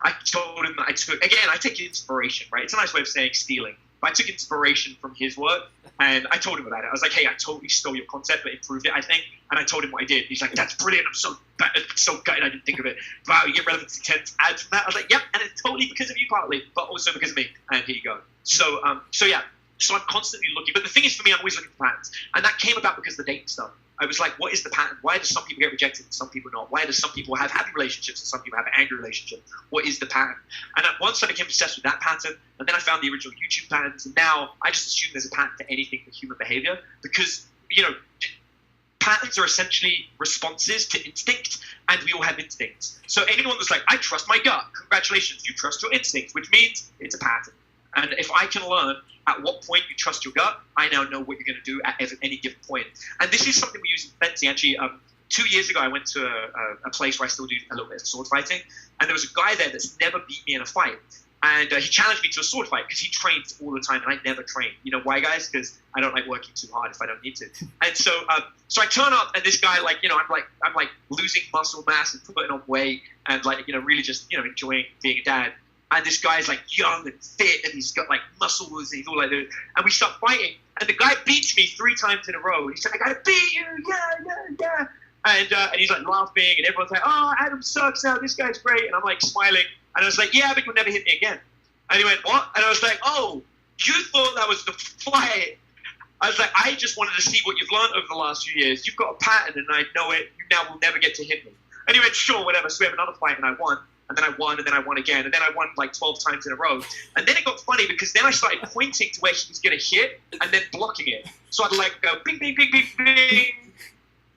I told him that I take inspiration, right? It's a nice way of saying stealing. But I took inspiration from his work, and I told him about it. I was like, hey, I totally stole your concept, but improved it, I think. And I told him what I did. He's like, that's brilliant. I'm so gutted I didn't think of it. Wow, you get relevancy 10 ads from that. I was like, yep, and it's totally because of you partly, but also because of me. And here you go. So yeah. So I'm constantly looking. But the thing is, for me, I'm always looking for patterns. And that came about because of the dating stuff. I was like, what is the pattern? Why do some people get rejected and some people not? Why do some people have happy relationships and some people have angry relationships? What is the pattern? And at once I became obsessed with that pattern, and then I found the original YouTube patterns, and now I just assume there's a pattern to anything for human behavior because, patterns are essentially responses to instinct, and we all have instincts. So anyone that's like, I trust my gut, congratulations, you trust your instincts, which means it's a pattern. And if I can learn at what point you trust your gut, I now know what you're going to do at any given point. And this is something we use in fencing. Actually, 2 years ago, I went to a place where I still do a little bit of sword fighting, and there was a guy there that's never beat me in a fight. And he challenged me to a sword fight because he trains all the time, and I never train. You know why, guys? Because I don't like working too hard if I don't need to. And so I turn up, and this guy, I'm losing muscle mass and putting on weight, and really just enjoying being a dad. And this guy's young and fit, and he's got muscles, and he's all like this. And we start fighting, and the guy beats me 3 times in a row. He's like, "I beat you, yeah." And he's laughing, and everyone's like, "Oh, Adam sucks now. This guy's great." And I'm smiling, and I was like, "Yeah, but you'll never hit me again." And he went, "What?" And I was like, "Oh, you thought that was the fight." I was like, "I just wanted to see what you've learned over the last few years. You've got a pattern, and I know it. You now will never get to hit me." And he went, "Sure, whatever." So we have another fight, and I won. And then I won, and then I won again, and then I won 12 times in a row. And then it got funny because then I started pointing to where he was going to hit and then blocking it. So I'd go bing, bing, bing, bing, bing,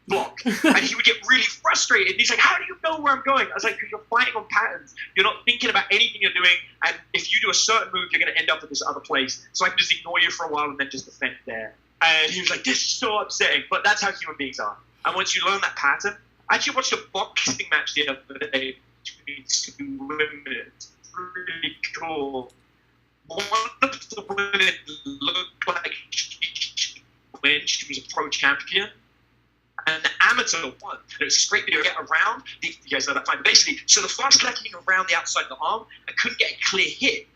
block. And he would get really frustrated. He's like, "How do you know where I'm going?" I was like, "Because you're fighting on patterns. You're not thinking about anything you're doing, and if you do a certain move, you're going to end up at this other place. So I can just ignore you for a while and then just defend there." And he was like, "This is so upsetting." But that's how human beings are. And once you learn that pattern, I actually watched a boxing match the other day between 2 women. It's really cool. One of the women looked like she win. She was a pro champion. And the amateur won. It was a great video. Get around. You guys know that fine. Basically, so the fast lacking around the outside of the arm and couldn't get a clear hit.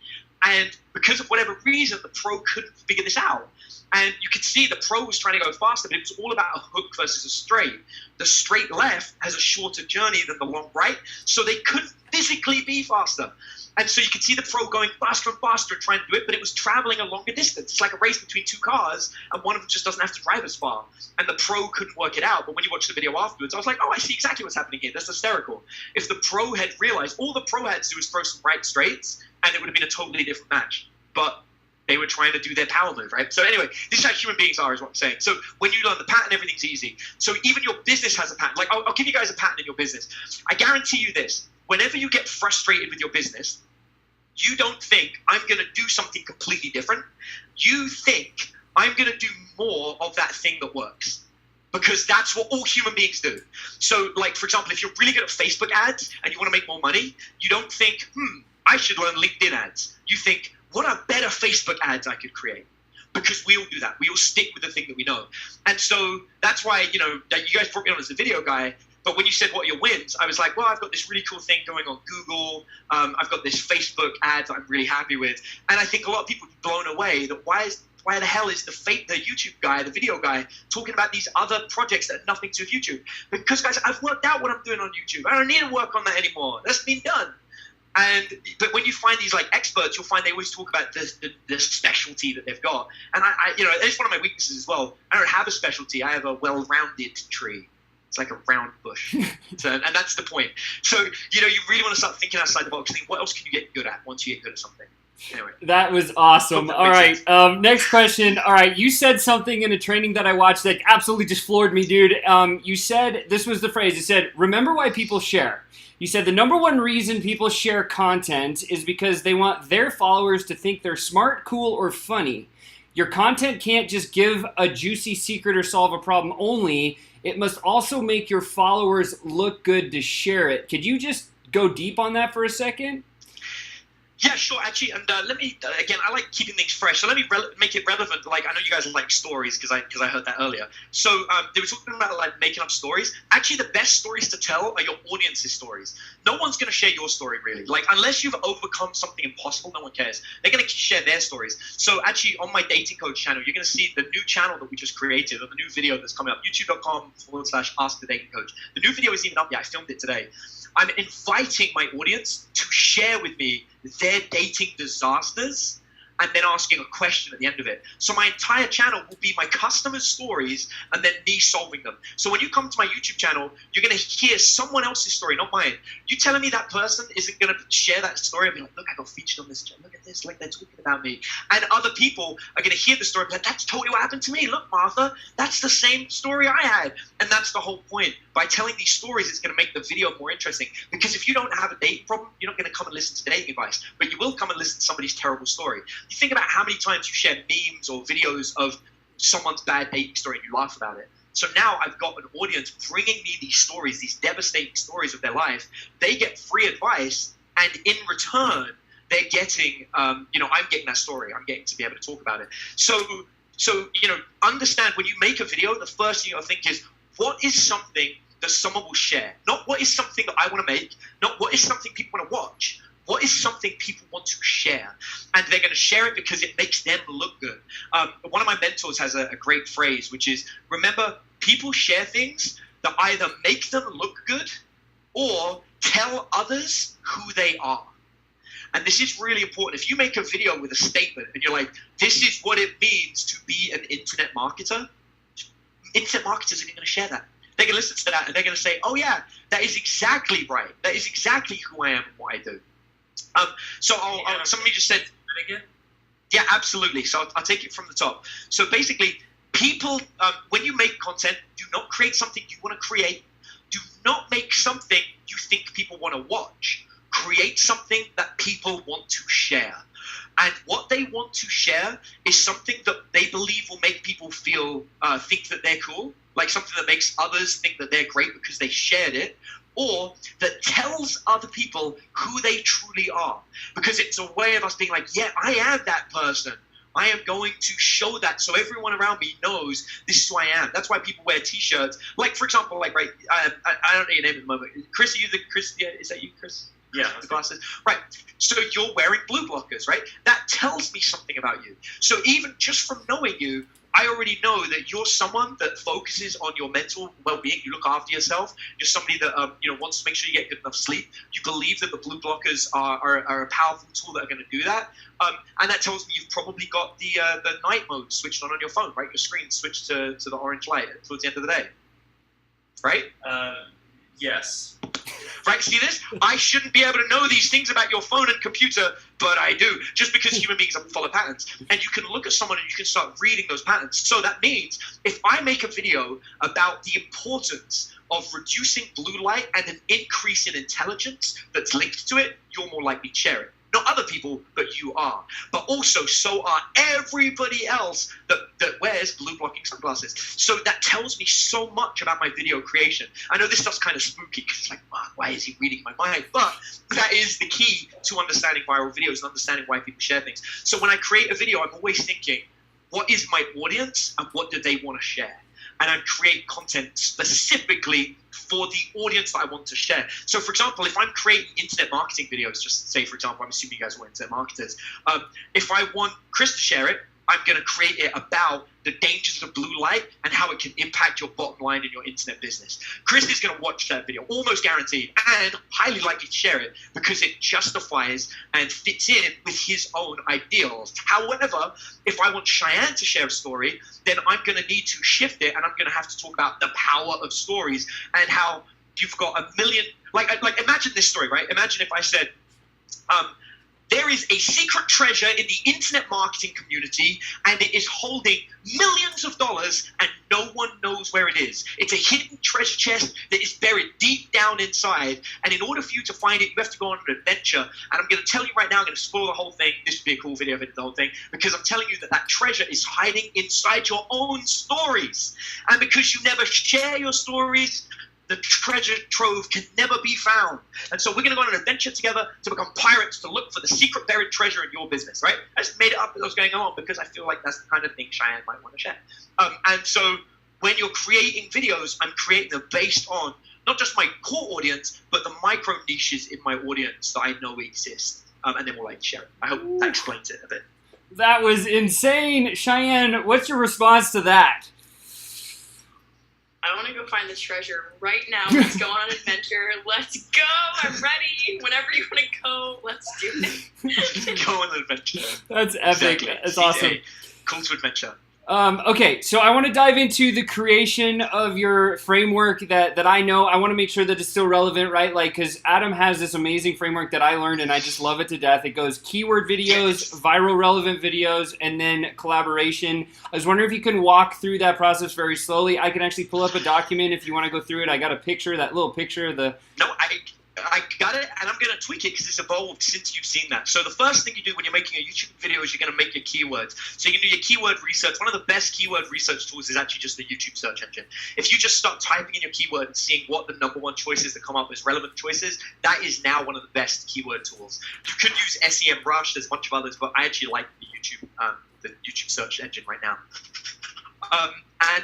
And because of whatever reason, the pro couldn't figure this out. And you could see the pro was trying to go faster, but it was all about a hook versus a straight. The straight left has a shorter journey than the long right, so they couldn't physically be faster. And so you could see the pro going faster and faster and trying to do it, but it was traveling a longer distance. It's like a race between 2 cars, and one of them just doesn't have to drive as far. And the pro couldn't work it out, but when you watch the video afterwards, I was like, oh, I see exactly what's happening here. That's hysterical. If the pro had realized, all the pro had to do was throw some right straights, and it would have been a totally different match. But they were trying to do their power move, right? So anyway, this is how human beings are, is what I'm saying. So when you learn the pattern, everything's easy. So even your business has a pattern. I'll give you guys a pattern in your business. I guarantee you this. Whenever you get frustrated with your business, you don't think, I'm going to do something completely different. You think, I'm going to do more of that thing that works. Because that's what all human beings do. So, for example, if you're really good at Facebook ads and you want to make more money, you don't think, I should learn LinkedIn ads. You think, what are better Facebook ads I could create? Because we all do that. We all stick with the thing that we know. And so that's why, you guys brought me on as a video guy. But when you said, what are your wins? I was like, well, I've got this really cool thing going on Google. I've got this Facebook ad that I'm really happy with. And I think a lot of people are blown away that why the hell is the YouTube guy, the video guy, talking about these other projects that have nothing to do with YouTube? Because, guys, I've worked out what I'm doing on YouTube. I don't need to work on that anymore. That's been done. But when you find these experts, you'll find they always talk about the specialty that they've got. And it's one of my weaknesses as well. I don't have a specialty. I have a well-rounded tree. It's like a round bush. And that's the point. So, you really want to start thinking outside the box. Think, what else can you get good at once you get good at something? Anyway. That was awesome. All right. Next question. All right. You said something in a training that I watched that absolutely just floored me, dude. You said, this was the phrase. You said, remember why people share. You said the number one reason people share content is because they want their followers to think they're smart, cool, or funny. Your content can't just give a juicy secret or solve a problem only. It must also make your followers look good to share it. Could you just go deep on that for a second? Yeah, sure. Actually, and let me again. I like keeping things fresh, so let me make it relevant. Like, I know you guys like stories because I heard that earlier. So they were talking about like making up stories. Actually, the best stories to tell are your audience's stories. No one's gonna share your story really. Like, unless you've overcome something impossible, no one cares. They're gonna share their stories. So actually, on my dating coach channel, you're gonna see the new channel that we just created, or the new video that's coming up. YouTube.com/Ask the Dating Coach. The new video isn't even up yet. I filmed it today. I'm inviting my audience to share with me their dating disasters and then asking a question at the end of it. So my entire channel will be my customers' stories and then me solving them. So when you come to my YouTube channel, you're going to hear someone else's story, not mine. You telling me that person isn't going to share that story and be like, look, I got featured on this channel. Look at this, like they're talking about me. And other people are going to hear the story and be like, that's totally what happened to me. Look, Martha, that's the same story I had. And that's the whole point. By telling these stories, it's going to make the video more interesting. Because if you don't have a dating problem, you're not going to come and listen to the dating advice. But you will come and listen to somebody's terrible story. You think about how many times you share memes or videos of someone's bad dating story and you laugh about it. So now I've got an audience bringing me these stories, these devastating stories of their life. They get free advice, and in return, they're getting, I'm getting that story. I'm getting to be able to talk about it. So understand when you make a video, the first thing you think is, what is something that someone will share? Not what is something that I want to make, not what is something people want to watch. What is something people want to share? And they're going to share it because it makes them look good. One of my mentors has a great phrase, which is, remember, people share things that either make them look good or tell others who they are. And this is really important. If you make a video with a statement and you're like, this is what it means to be an internet marketer, internet marketers are going to share that. They're going to listen to that and they're going to say, oh yeah, that is exactly right. That is exactly who I am and what I do. Somebody just said, yeah, absolutely. So I'll take it from the top. So basically, people, when you make content, do not create something you want to create. Do not make something you think people want to watch. Create something that people want to share. And what they want to share is something that they believe will make people feel, think that they're cool, like something that makes others think that they're great because they shared it, or that tells other people who they truly are. Because it's a way of us being like, yeah, I am that person. I am going to show that so everyone around me knows this is who I am. That's why people wear T-shirts. Like, for example, like, right, I don't know your name at the moment. Chris, is that you, Chris? Yeah. The glasses. Right. So you're wearing blue blockers, right? That tells me something about you. So even just from knowing you, I already know that you're someone that focuses on your mental well-being. You look after yourself. You're somebody that wants to make sure you get good enough sleep. You believe that the blue blockers are a powerful tool that are going to do that. And that tells me you've probably got the night mode switched on your phone, right? Your screen switched to the orange light towards the end of the day, right? Yes. Right, see this? I shouldn't be able to know these things about your phone and computer, but I do, just because human beings follow patterns. And you can look at someone and you can start reading those patterns. So that means if I make a video about the importance of reducing blue light and an increase in intelligence that's linked to it, you're more likely to share it. Not other people, but you are. But also, so are everybody else that wears blue blocking sunglasses. So that tells me so much about my video creation. I know this stuff's kind of spooky because it's like, why is he reading my mind? But that is the key to understanding viral videos and understanding why people share things. So when I create a video, I'm always thinking, what is my audience and what do they want to share? And I create content specifically for the audience that I want to share. So, for example, if I'm creating internet marketing videos, just say, for example, I'm assuming you guys are internet marketers. If I want Chris to share it, I'm going to create it about the dangers of blue light and how it can impact your bottom line in your internet business. Chris is going to watch that video, almost guaranteed, and highly likely to share it because it justifies and fits in with his own ideals. However, if I want Cheyenne to share a story, then I'm going to need to shift it, and I'm going to have to talk about the power of stories and how you've got a million. Like imagine this story, right? Imagine if I said, there is a secret treasure in the internet marketing community, and it is holding millions of dollars, and no one knows where it is. It's a hidden treasure chest that is buried deep down inside, and in order for you to find it, you have to go on an adventure. And I'm going to tell you right now, I'm going to spoil the whole thing. This would be a cool video if I did the whole thing, because I'm telling you that treasure is hiding inside your own stories. And because you never share your stories, the treasure trove can never be found. And so we're going to go on an adventure together to become pirates to look for the secret buried treasure in your business, right? I just made it up as I was going along because I feel like that's the kind of thing Cheyenne might want to share. And so when you're creating videos, I'm creating them based on not just my core audience, but the micro niches in my audience that I know exist. And then we'll like share it. I hope that explains it a bit. That was insane. Cheyenne, what's your response to that? I want to go find the treasure right now. Let's go on an adventure. Let's go. I'm ready. Whenever you want to go, let's do it. Go on an adventure. That's epic. Exactly. That's awesome. Call to adventure. Okay, so I want to dive into the creation of your framework that I know. I want to make sure that it's still relevant, right? Like, because Adam has this amazing framework that I learned, and I just love it to death. It goes keyword videos, viral relevant videos, and then collaboration. I was wondering if you can walk through that process very slowly. I can actually pull up a document if you want to go through it. I got a picture, that little picture of the... No, I got it, and I'm going to tweak it because it's evolved since you've seen that. So the first thing you do when you're making a YouTube video is you're going to make your keywords. So you can do your keyword research. One of the best keyword research tools is actually just the YouTube search engine. If you just start typing in your keyword and seeing what the #1 choices that come up as relevant choices, that is now one of the best keyword tools. You could use SEMrush. There's a bunch of others, but I actually like the YouTube search engine right now. And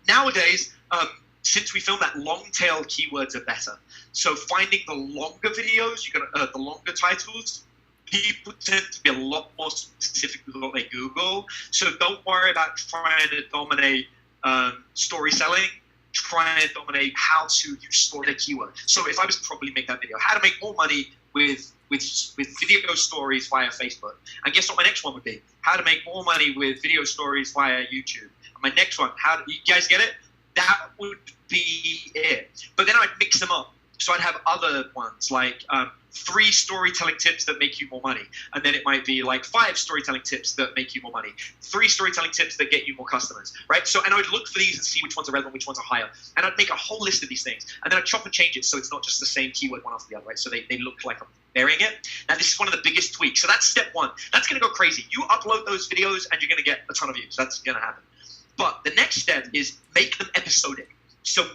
nowadays, since we film that, long tail keywords are better. So finding the longer videos, the longer titles, people tend to be a lot more specific with what they Google. So don't worry about trying to dominate story selling. Try and dominate how to use story keyword. So if I was to probably make that video, how to make more money with video stories via Facebook. And guess what my next one would be? How to make more money with video stories via YouTube. And my next one, you guys get it? That would be it. But then I'd mix them up. So I'd have other ones like 3 storytelling tips that make you more money. And then it might be like 5 storytelling tips that make you more money. 3 storytelling tips that get you more customers, right? So, and I would look for these and see which ones are relevant, which ones are higher. And I'd make a whole list of these things. And then I'd chop and change it so it's not just the same keyword one after the other, right? So they look like I'm varying it. Now this is one of the biggest tweaks. So that's step 1. That's going to go crazy. You upload those videos and you're going to get a ton of views. That's going to happen. But the next step is make them episodic. So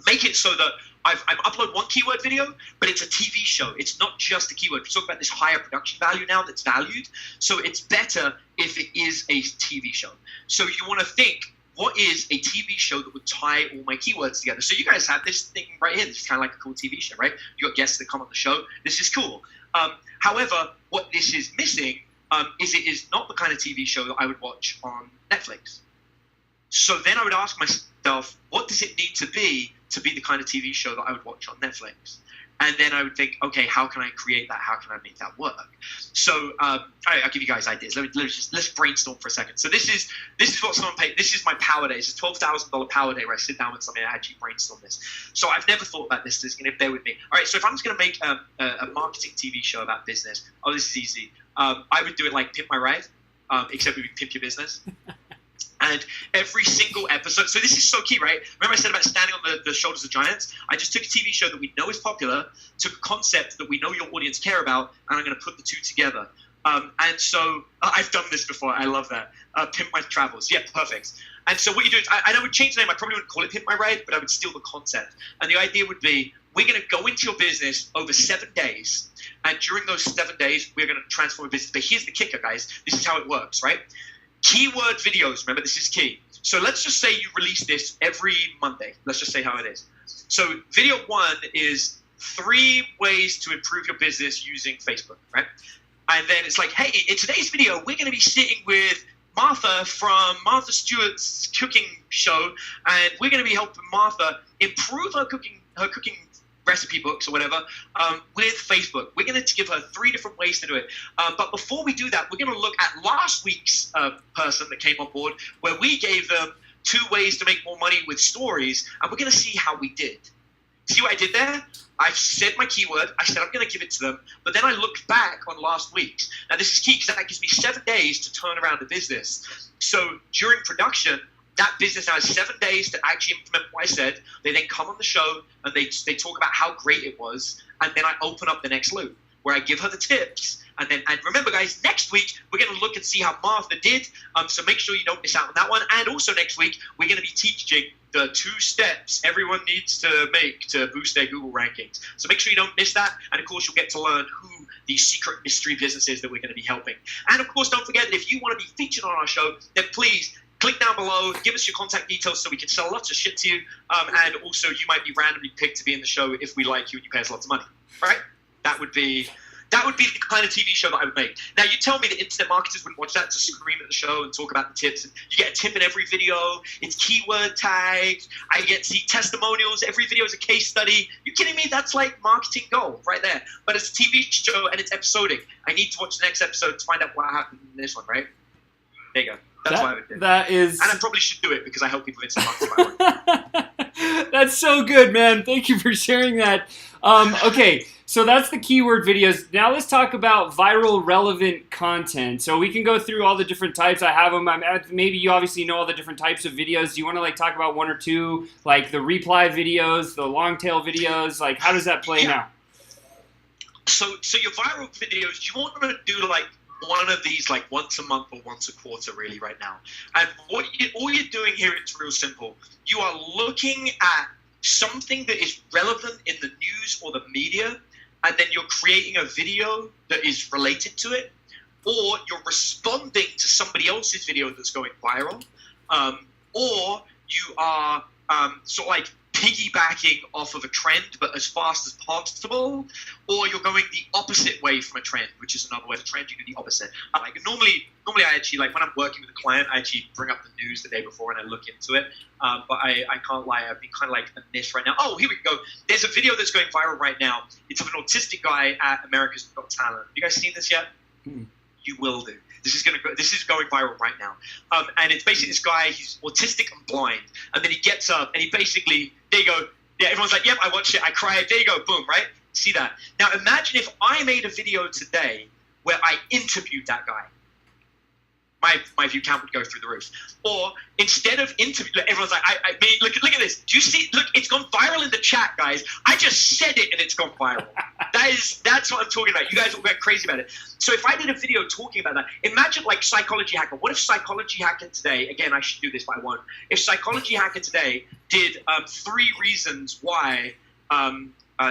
make it so that I upload 1 keyword video, but it's a TV show. It's not just a keyword. We talk about this higher production value now that's valued. So it's better if it is a TV show. So you want to think, what is a TV show that would tie all my keywords together? So you guys have this thing right here. This is kind of like a cool TV show, right? You got guests that come on the show. This is cool. However, what this is missing is it is not the kind of TV show that I would watch on Netflix. So then I would ask myself, what does it need to be the kind of TV show that I would watch on Netflix? And then I would think, okay, how can I create that? How can I make that work? So I'll give you guys ideas. Let's brainstorm for a second. So this is what someone paid. This is my power day. It's a $12,000 power day where I sit down with somebody and I actually brainstorm this. So I've never thought about this. So it's going to bear with me. All right. So if I'm just going to make a marketing TV show about business, this is easy. I would do it like Pimp My Ride, except we would pimp your business. And every single episode, so this is so key, right? Remember I said about standing on the shoulders of giants? I just took a TV show that we know is popular, took a concept that we know your audience care about, and I'm going to put the two together. And so I've done this before. I love that. Pimp My Travels. Yeah, perfect. And so what you do is, I would change the name. I probably wouldn't call it Pimp My Ride, but I would steal the concept. And the idea would be, we're going to go into your business over 7 days. And during those 7 days, we're going to transform your business. But here's the kicker, guys. This is how it works, right? Keyword videos, remember this is key. So let's just say you release this every Monday. Let's just say how it is. So video 1 is 3 ways to improve your business using Facebook, right? And then it's like, hey, in today's video, we're going to be sitting with Martha from Martha Stewart's cooking show, and we're going to be helping Martha improve her cooking recipe books or whatever with Facebook. We're going to give her 3 different ways to do it. But before we do that, we're going to look at last week's person that came on board, where we gave them 2 ways to make more money with stories, and we're going to see how we did. See what I did there? I said my keyword. I said I'm going to give it to them, but then I looked back on last week's. Now this is key because that gives me 7 days to turn around the business. So during production, that business now has 7 days to actually implement what I said. They then come on the show and they talk about how great it was, and then I open up the next loop where I give her the tips. And remember, guys, next week we're going to look and see how Martha did. So make sure you don't miss out on that one. And also next week we're going to be teaching the 2 steps everyone needs to make to boost their Google rankings. So make sure you don't miss that. And of course, you'll get to learn who these secret mystery businesses that we're going to be helping. And of course, don't forget that if you want to be featured on our show, then please click down below, give us your contact details so we can sell lots of shit to you. And also, you might be randomly picked to be in the show if we like you and you pay us lots of money. Right? That would be the kind of TV show that I would make. Now, you tell me that internet marketers wouldn't watch that to scream at the show and talk about the tips. And you get a tip in every video. It's keyword tags. I get to see testimonials. Every video is a case study. You kidding me? That's like marketing gold right there. But it's a TV show and it's episodic. I need to watch the next episode to find out what happened in this one, right? There you go. That's what I would do. That is... And I probably should do it because I help people with internet marketing. That's so good, man. Thank you for sharing that. Okay, so that's the keyword videos. Now let's talk about viral relevant content. So we can go through all the different types. I have them. Maybe you obviously know all the different types of videos. Do you want to talk about 1 or 2, like the reply videos, the long tail videos? Like, how does that play now? So your viral videos, you want to do one of these once a month or once a quarter really right now. And all you're doing here, it's real simple. You are looking at something that is relevant in the news or the media, and then you're creating a video that is related to it, or you're responding to somebody else's video that's going viral, or you are sort of piggybacking off of a trend but as fast as possible, or you're going the opposite way from a trend, which is another way. The trend, you do the opposite. Normally I actually, when I'm working with a client, I actually bring up the news the day before and I look into it, but I can't lie, I've been kind of a miss right now. Oh, here we go. There's a video that's going viral right now. It's of an autistic guy at America's Got Talent. Have you guys seen this yet? You will do. This is going viral right now. And it's basically this guy, he's autistic and blind. And then he gets up and he basically, there you go. Yeah, everyone's like, yep, I watched it, I cried. There you go, boom, right? See that? Now imagine if I made a video today where I interviewed that guy. My view count would go through the roof. Or instead of interview, everyone's like, I mean, look at this. Do you see? Look, it's gone viral in the chat, guys. I just said it and it's gone viral. That's what I'm talking about. You guys all went crazy about it. So if I did a video talking about that, imagine Psychology Hacker. What if Psychology Hacker today, again, I should do this, but I won't. If Psychology Hacker today did 3 reasons why,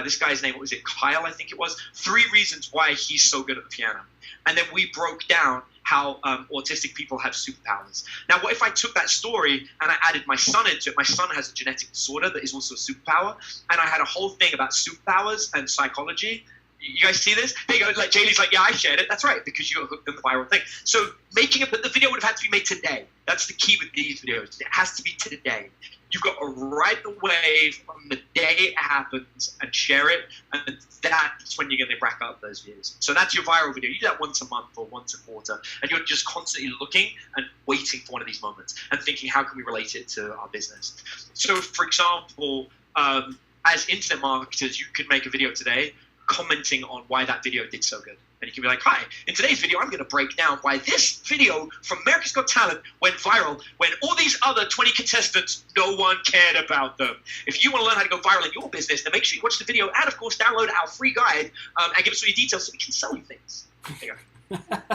this guy's name, what was it? Kyle, I think it was. 3 reasons why he's so good at the piano. And then we broke down how autistic people have superpowers. Now, what if I took that story and I added my son into it? My son has a genetic disorder that is also a superpower, and I had a whole thing about superpowers and psychology. You guys see this? There you go. Jaylee's like, yeah, I shared it. That's right, because you got hooked on the viral thing. So but the video would have had to be made today. That's the key with these videos. It has to be today. You've got to ride the wave from the day it happens and share it, and that's when you're going to rack up those views. So that's your viral video. You do that once a month or once a quarter, and you're just constantly looking and waiting for one of these moments and thinking, how can we relate it to our business? So, for example, as internet marketers, you could make a video today commenting on why that video did so good. And you can be like, hi, in today's video, I'm going to break down why this video from America's Got Talent went viral when all these other 20 contestants, no one cared about them. If you want to learn how to go viral in your business, then make sure you watch the video and, of course, download our free guide and give us all your details so we can sell you things. There you go.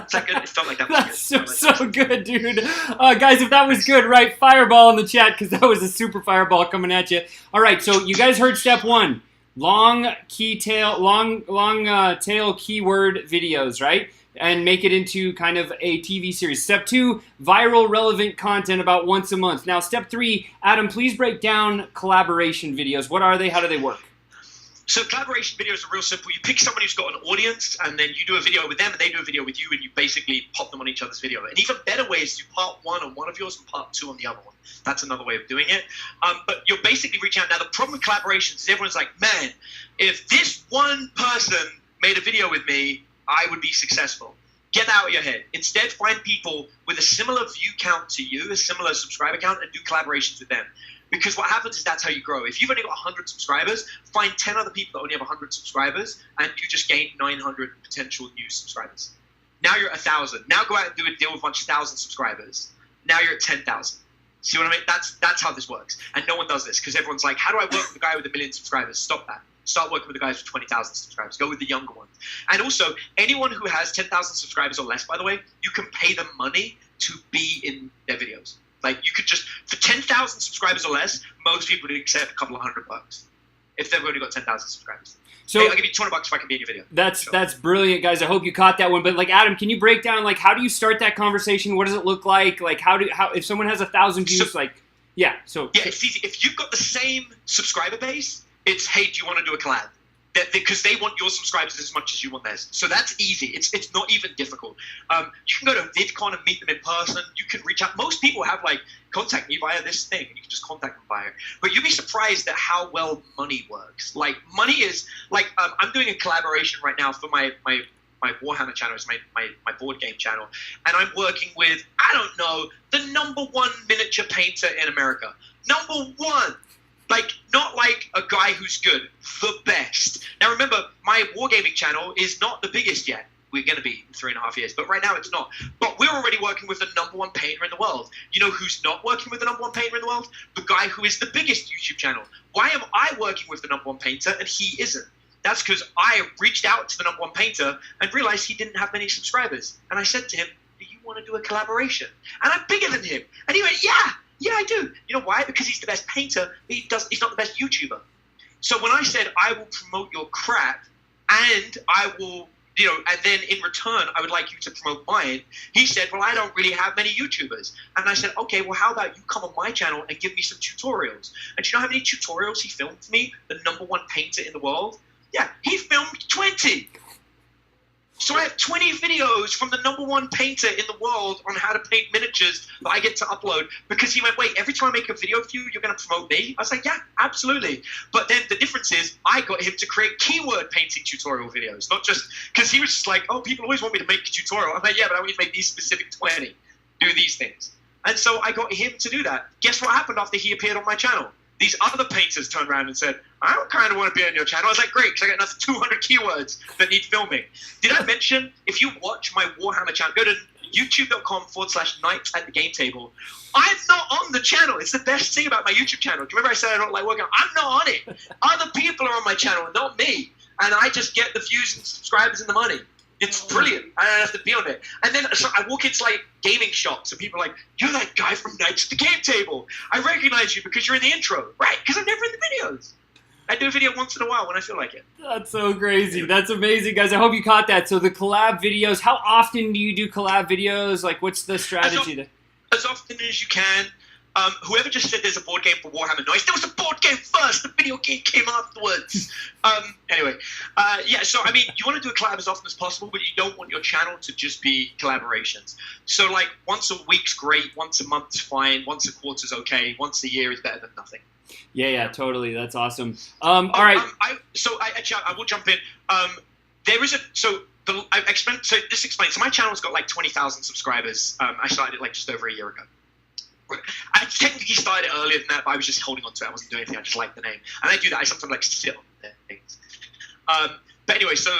Is that good? It felt like that was good. That's so good, dude. Guys, if that was good, write fireball in the chat because that was a super fireball coming at you. All right, so you guys heard step 1. Long tail keyword videos, right? And make it into kind of a TV series. Step 2, viral relevant content about once a month. Now, step 3, Adam, please break down collaboration videos. What are they? How do they work? So collaboration videos are real simple. You pick someone who's got an audience, and then you do a video with them, and they do a video with you, and you basically pop them on each other's video. An even better way is to do part 1 on one of yours and part 2 on the other one. That's another way of doing it. But you're basically reaching out. Now, the problem with collaborations is everyone's like, man, if this one person made a video with me, I would be successful. Get that out of your head. Instead, find people with a similar view count to you, a similar subscriber count, and do collaborations with them. Because what happens is that's how you grow. If you've only got 100 subscribers, find 10 other people that only have 100 subscribers, and you just gain 900 potential new subscribers. Now you're at 1,000. Now go out and do a deal with a bunch of 1,000 subscribers. Now you're at 10,000. See what I mean? That's how this works. And no one does this because everyone's like, how do I work with a guy with 1 million subscribers? Stop that. Start working with the guys with 20,000 subscribers. Go with the younger ones. And also, anyone who has 10,000 subscribers or less, by the way, you can pay them money to be in their videos. Like you could just for 10,000 subscribers or less, most people would accept a couple of $100 if they've only got 10,000 subscribers. So hey, I'll give you $200 if I can be in your video. that's brilliant, guys. I hope you caught that one. But like Adam, can you break down like how do you start that conversation? What does it look like? Like how if someone has 1,000 views, yeah, it's easy. If you've got the same subscriber base, it's hey, do you want to do a collab? Because they want your subscribers as much as you want theirs. So that's easy. It's not even difficult. You can go to VidCon and meet them in person. You can reach out. Most people have like, contact me via this thing, and you can just contact them via it. But you'd be surprised at how well money works. Like money is like I'm doing a collaboration right now for my Warhammer channel. It's my board game channel, and I'm working with I don't know the #1 miniature painter in America. #1. Like, not like a guy who's good, the best. Now remember, my wargaming channel is not the biggest yet. We're going to be in 3.5 years, but right now it's not. But we're already working with the #1 painter in the world. You know who's not working with the #1 painter in the world? The guy who is the biggest YouTube channel. Why am I working with the #1 painter and he isn't? That's because I reached out to the #1 painter and realized he didn't have many subscribers. And I said to him, do you want to do a collaboration? And I'm bigger than him. And he went, yeah. Yeah, I do. You know why? Because he's the best painter. He's not the best YouTuber. So when I said I will promote your crap, and I will, and then in return I would like you to promote mine, he said, well, I don't really have many YouTubers. And I said, okay, well, how about you come on my channel and give me some tutorials? And do you know how many tutorials he filmed for me? The #1 painter in the world? Yeah, he filmed 20. So I have 20 videos from the #1 painter in the world on how to paint miniatures that I get to upload because he went, wait, every time I make a video for you, you're going to promote me? I was like, yeah, absolutely. But then the difference is I got him to create keyword painting tutorial videos, not just because he was just like, oh, people always want me to make a tutorial. I'm like, yeah, but I want you to make these specific 20. Do these things. And so I got him to do that. Guess what happened after he appeared on my channel? These other painters turned around and said, I don't kind of want to be on your channel. I was like, great, because I got another 200 keywords that need filming. Did I mention, if you watch my Warhammer channel, go to youtube.com/nights at the game table. I'm not on the channel. It's the best thing about my YouTube channel. Do you remember I said I don't like working? I'm not on it. Other people are on my channel, not me. And I just get the views and subscribers and the money. It's brilliant. I don't have to be on it. And then so I walk into like gaming shops and people are like, you're that guy from Nights at the Game Table. I recognize you because you're in the intro. Right, because I'm never in the videos. I do a video once in a while when I feel like it. That's so crazy. That's amazing, guys. I hope you caught that. So the collab videos, how often do you do collab videos? Like, what's the strategy? As often as you can. Whoever just said there's a board game for Warhammer Noise, there was a board game first. The video game came afterwards. Anyway, so I mean, you want to do a collab as often as possible, but you don't want your channel to just be collaborations. So like once a week's great, once a month's fine, once a quarter's okay, once a year is better than nothing. Yeah, totally. That's awesome. All right. I will jump in. There is so this explains. So my channel's got like 20,000 subscribers. I started it like just over a year ago. I technically started it earlier than that, but I was just holding on to it. I wasn't doing anything. I just liked the name, and I do that. I sometimes like sit on things. But anyway, so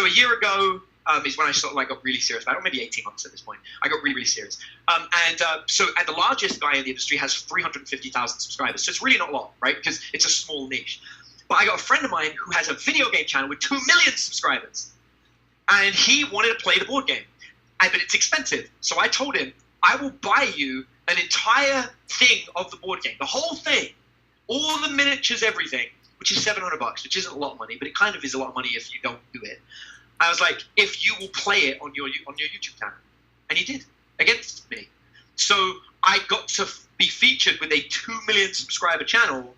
a year ago is when I sort of like got really serious about it, or maybe 18 months at this point. I got really serious. And the largest guy in the industry has 350,000 subscribers, so it's really not a lot, right? Because it's a small niche. But I got a friend of mine who has a video game channel with 2 million subscribers, and he wanted to play the board game, but it's expensive. So I told him, I will buy you an entire thing of the board game, the whole thing, all the miniatures, everything, which is $700, which isn't a lot of money, but it kind of is a lot of money if you don't do it. I was like, if you will play it on your YouTube channel, and he did against me. So I got to be featured with a 2 million subscriber channel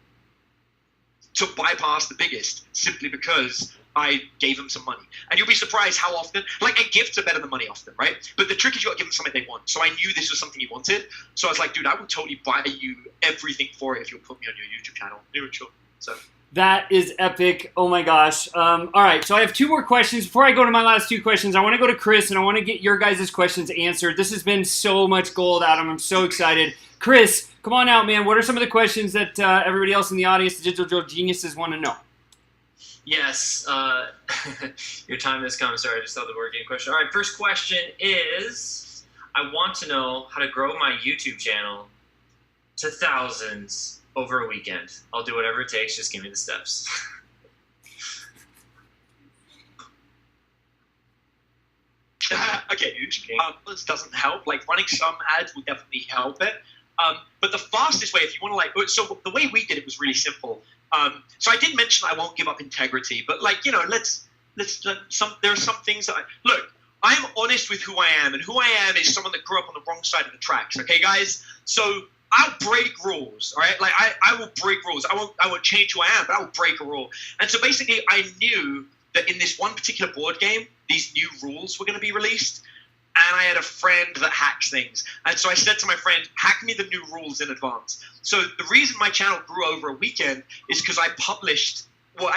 to bypass the biggest, simply because I gave them some money. And you'll be surprised how often, and gifts are better than money often, right? But the trick is you got to give them something they want. So I knew this was something you wanted. So I was like, dude, I would totally buy you everything for it if you'll put me on your YouTube channel. They were sure. So that is epic. Oh my gosh. All right, so I have 2 more questions. Before I go to my last 2 questions, I want to go to Chris, and I want to get your guys' questions answered. This has been so much gold, Adam. I'm so excited. Chris, come on out, man. What are some of the questions that everybody else in the audience, the Digital Geniuses, want to know? Yes, your time has come. Sorry, I just saw the board game question. All right, first question is, I want to know how to grow my YouTube channel to thousands over a weekend. I'll do whatever it takes. Just give me the steps. Okay, this doesn't help. Like running some ads will definitely help it. But the fastest way, if you want to so the way we did it was really simple. So I did mention I won't give up integrity, but there are some things that look. I'm honest with who I am, and who I am is someone that grew up on the wrong side of the tracks. Okay, guys. So I'll break rules. All right, like I will break rules. I won't change who I am, but I will break a rule. And so basically, I knew that in this one particular board game, these new rules were going to be released. And I had a friend that hacks things. And so I said to my friend, hack me the new rules in advance. So the reason my channel grew over a weekend is because I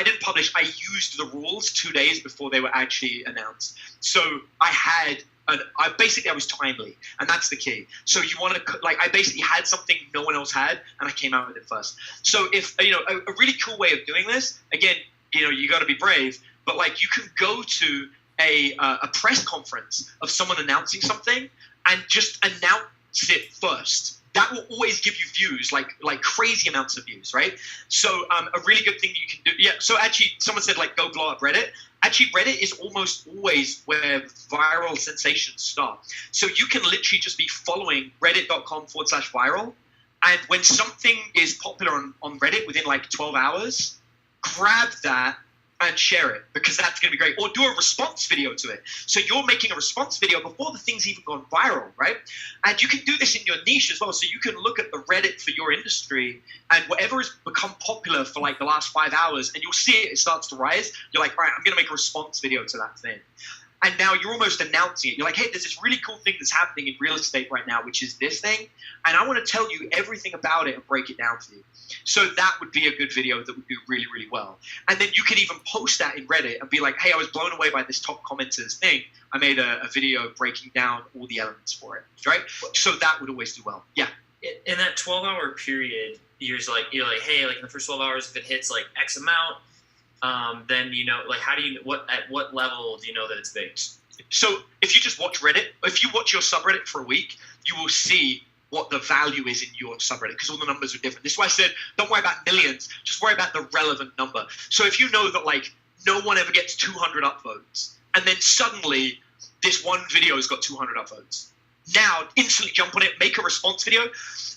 didn't publish, I used the rules 2 days before they were actually announced. So I was timely, and that's the key. So you want to, I basically had something no one else had, and I came out with it first. So if, a really cool way of doing this, again, you got to be brave, but you can go to a press conference of someone announcing something and just announce it first. That will always give you views, like crazy amounts of views, right? So a really good thing you can do. Yeah. So actually, someone said go blow up Reddit. Actually, Reddit is almost always where viral sensations start. So you can literally just be following reddit.com/viral, and when something is popular on Reddit within 12 hours, grab that and share it, because that's going to be great. Or do a response video to it. So you're making a response video before the thing's even gone viral, right? And you can do this in your niche as well. So you can look at the Reddit for your industry, and whatever has become popular for the last 5 hours, and you'll see it starts to rise. You're like, all right, I'm going to make a response video to that thing. And now you're almost announcing it. You're like, hey, there's this really cool thing that's happening in real estate right now, which is this thing. And I want to tell you everything about it and break it down for you. So that would be a good video that would do really, really well. And then you could even post that in Reddit and be like, hey, I was blown away by this top commenter's thing. I made a video breaking down all the elements for it, right? So that would always do well. Yeah. In that 12-hour period, you're like, hey, in the first 12 hours, if it hits X amount, then how do you at what level do you know that it's big? So if you just watch Reddit, if you watch your subreddit for a week, you will see what the value is in your subreddit, because all the numbers are different. This is why I said don't worry about millions, just worry about the relevant number. So if you know that no one ever gets 200 upvotes, and then suddenly this one video has got 200 upvotes, now instantly jump on it, make a response video.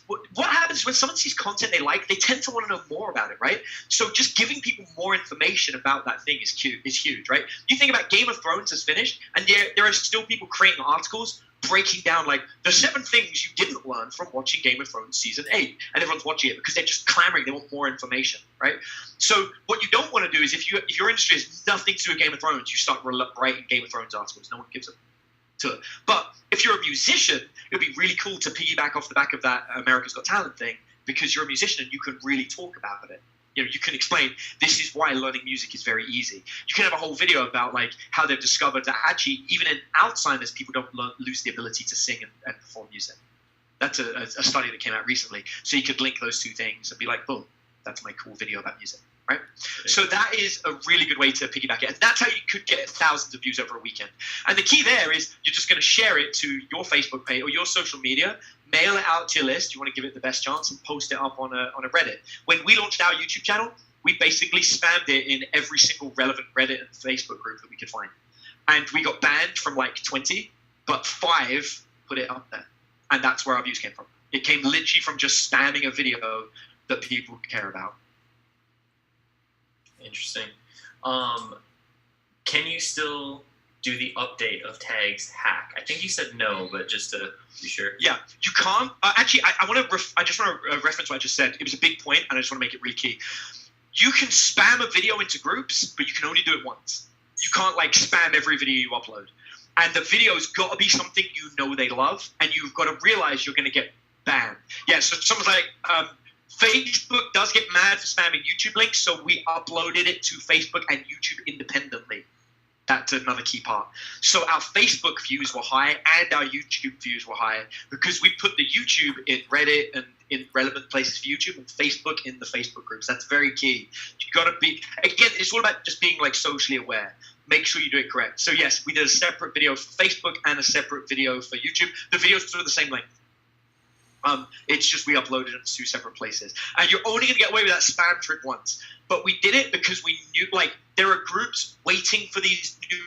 What happens when someone sees content they like, they tend to want to know more about it, right? So just giving people more information about that thing is huge, right? You think about Game of Thrones has finished, and there are still people creating articles breaking down the 7 things you didn't learn from watching Game of Thrones season 8, and everyone's watching it because they're just clamoring, they want more information, right? So what you don't want to do is if your industry has nothing to do with Game of Thrones, you start writing Game of Thrones articles. No one gives a to it. But if you're a musician, it would be really cool to piggyback off the back of that America's Got Talent thing, because you're a musician and you can really talk about it. You can explain this is why learning music is very easy. You can have a whole video about how they've discovered that actually even in Alzheimer's people don't lose the ability to sing and perform music. That's a study that came out recently. So you could link those two things and be like, boom, that's my cool video about music. Right? So that is a really good way to piggyback it. And that's how you could get thousands of views over a weekend. And the key there is you're just going to share it to your Facebook page or your social media, mail it out to your list. You want to give it the best chance and post it up on a Reddit. When we launched our YouTube channel, we basically spammed it in every single relevant Reddit and Facebook group that we could find. And we got banned from 20, but 5 put it up there. And that's where our views came from. It came literally from just spamming a video that people care about. Interesting. Can you still do the update of tags hack? I think you said no, but just to be sure. Yeah, you can't. Actually, I just want to reference what I just said. It was a big point, and I just want to make it really key. You can spam a video into groups, but you can only do it once. You can't spam every video you upload. And the video's got to be something you know they love, and you've got to realize you're going to get banned. Yeah, so someone's like, Facebook does get mad for spamming YouTube links, so we uploaded it to Facebook and YouTube independently. That's another key part. So our Facebook views were high and our YouTube views were high because we put the YouTube in Reddit and in relevant places for YouTube, and Facebook in the Facebook groups. That's very key. You got to be, again, it's all about just being socially aware. Make sure you do it correct. So yes, we did a separate video for Facebook and a separate video for YouTube. The videos are the same length. It's just we uploaded it to 2 separate places. And you're only going to get away with that spam trick once. But we did it because we knew, there are groups waiting for these new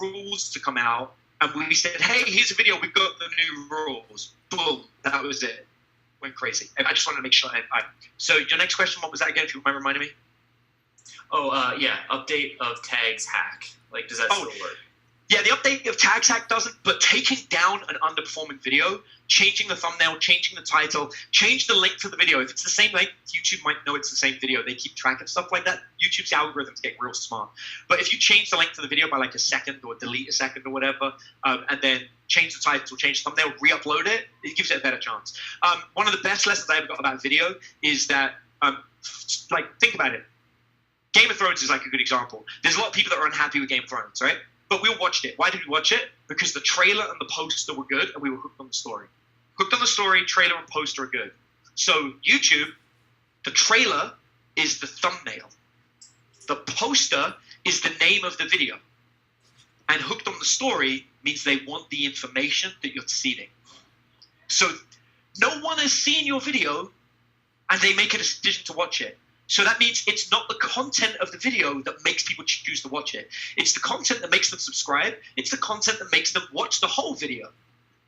rules to come out. And we said, hey, here's a video. We've got the new rules. Boom. That was it. went crazy. I just wanted to make sure. So your next question, what was that again? If you mind reminding me. Oh, yeah. Update of tags hack. Like, does that still work? Yeah, the update of tags hack doesn't, but taking down an underperforming video, changing the thumbnail, changing the title, change the length of the video. If it's the same length, YouTube might know it's the same video. They keep track of stuff like that. YouTube's algorithms get real smart. But if you change the length of the video by like a second or delete a second or whatever, and then change the title, change the thumbnail, re-upload it, it gives it a better chance. One of the best lessons I ever got about video is that, like, think about it. Game of Thrones is like a good example. There's a lot of people that are unhappy with Game of Thrones, right? But we all watched it. Why did we watch it? Because the trailer and the poster were good, and we were hooked on the story. Hooked on the story, trailer and poster are good. So YouTube, the trailer is the thumbnail. The poster is the name of the video. And hooked on the story means they want the information that you're seeding. So no one has seen your video, and they make a decision to watch it. So that means it's not the content of the video that makes people choose to watch it. It's the content that makes them subscribe. It's the content that makes them watch the whole video.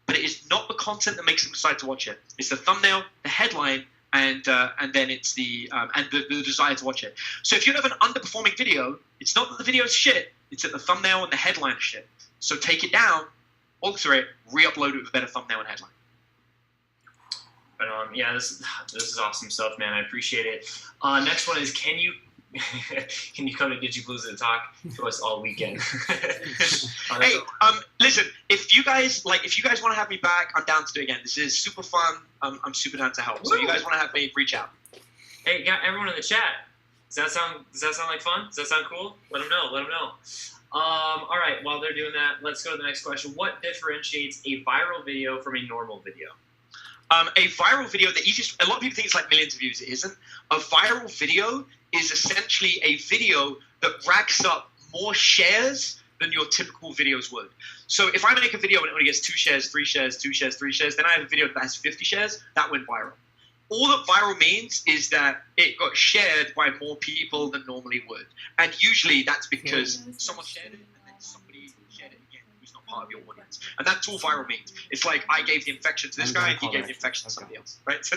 But it is not the content that makes them decide to watch it. It's the thumbnail, the headline, and then it's the desire to watch it. So if you have an underperforming video, it's not that the video is shit. It's that the thumbnail and the headline is shit. So take it down, alter it, re-upload it with a better thumbnail and headline. But yeah, this is awesome stuff, man. I appreciate it. Next one is, can you come to Digipalooza and talk to us all weekend? Hey, listen, if you guys want to have me back, I'm down to do it again. This is super fun. I'm super down to help. So if you guys want to have me, reach out. Hey, got everyone in the chat. Does that sound like fun? Does that sound cool? Let them know. All right, while they're doing that, let's go to the next question. What differentiates a viral video from a normal video? A viral video, a lot of people think it's like millions of views. It isn't. A viral video is essentially a video that racks up more shares than your typical videos would. So if I make a video and it only gets 2 shares, 3 shares, 2 shares, 3 shares, then I have a video that has 50 shares, that went viral. All that viral means is that it got shared by more people than normally would. And usually that's because someone shared it and then somebody shared it again who's not part of your audience. And that's all viral means. It's like I gave the infection to this guy, he gave the infection to somebody else, right? So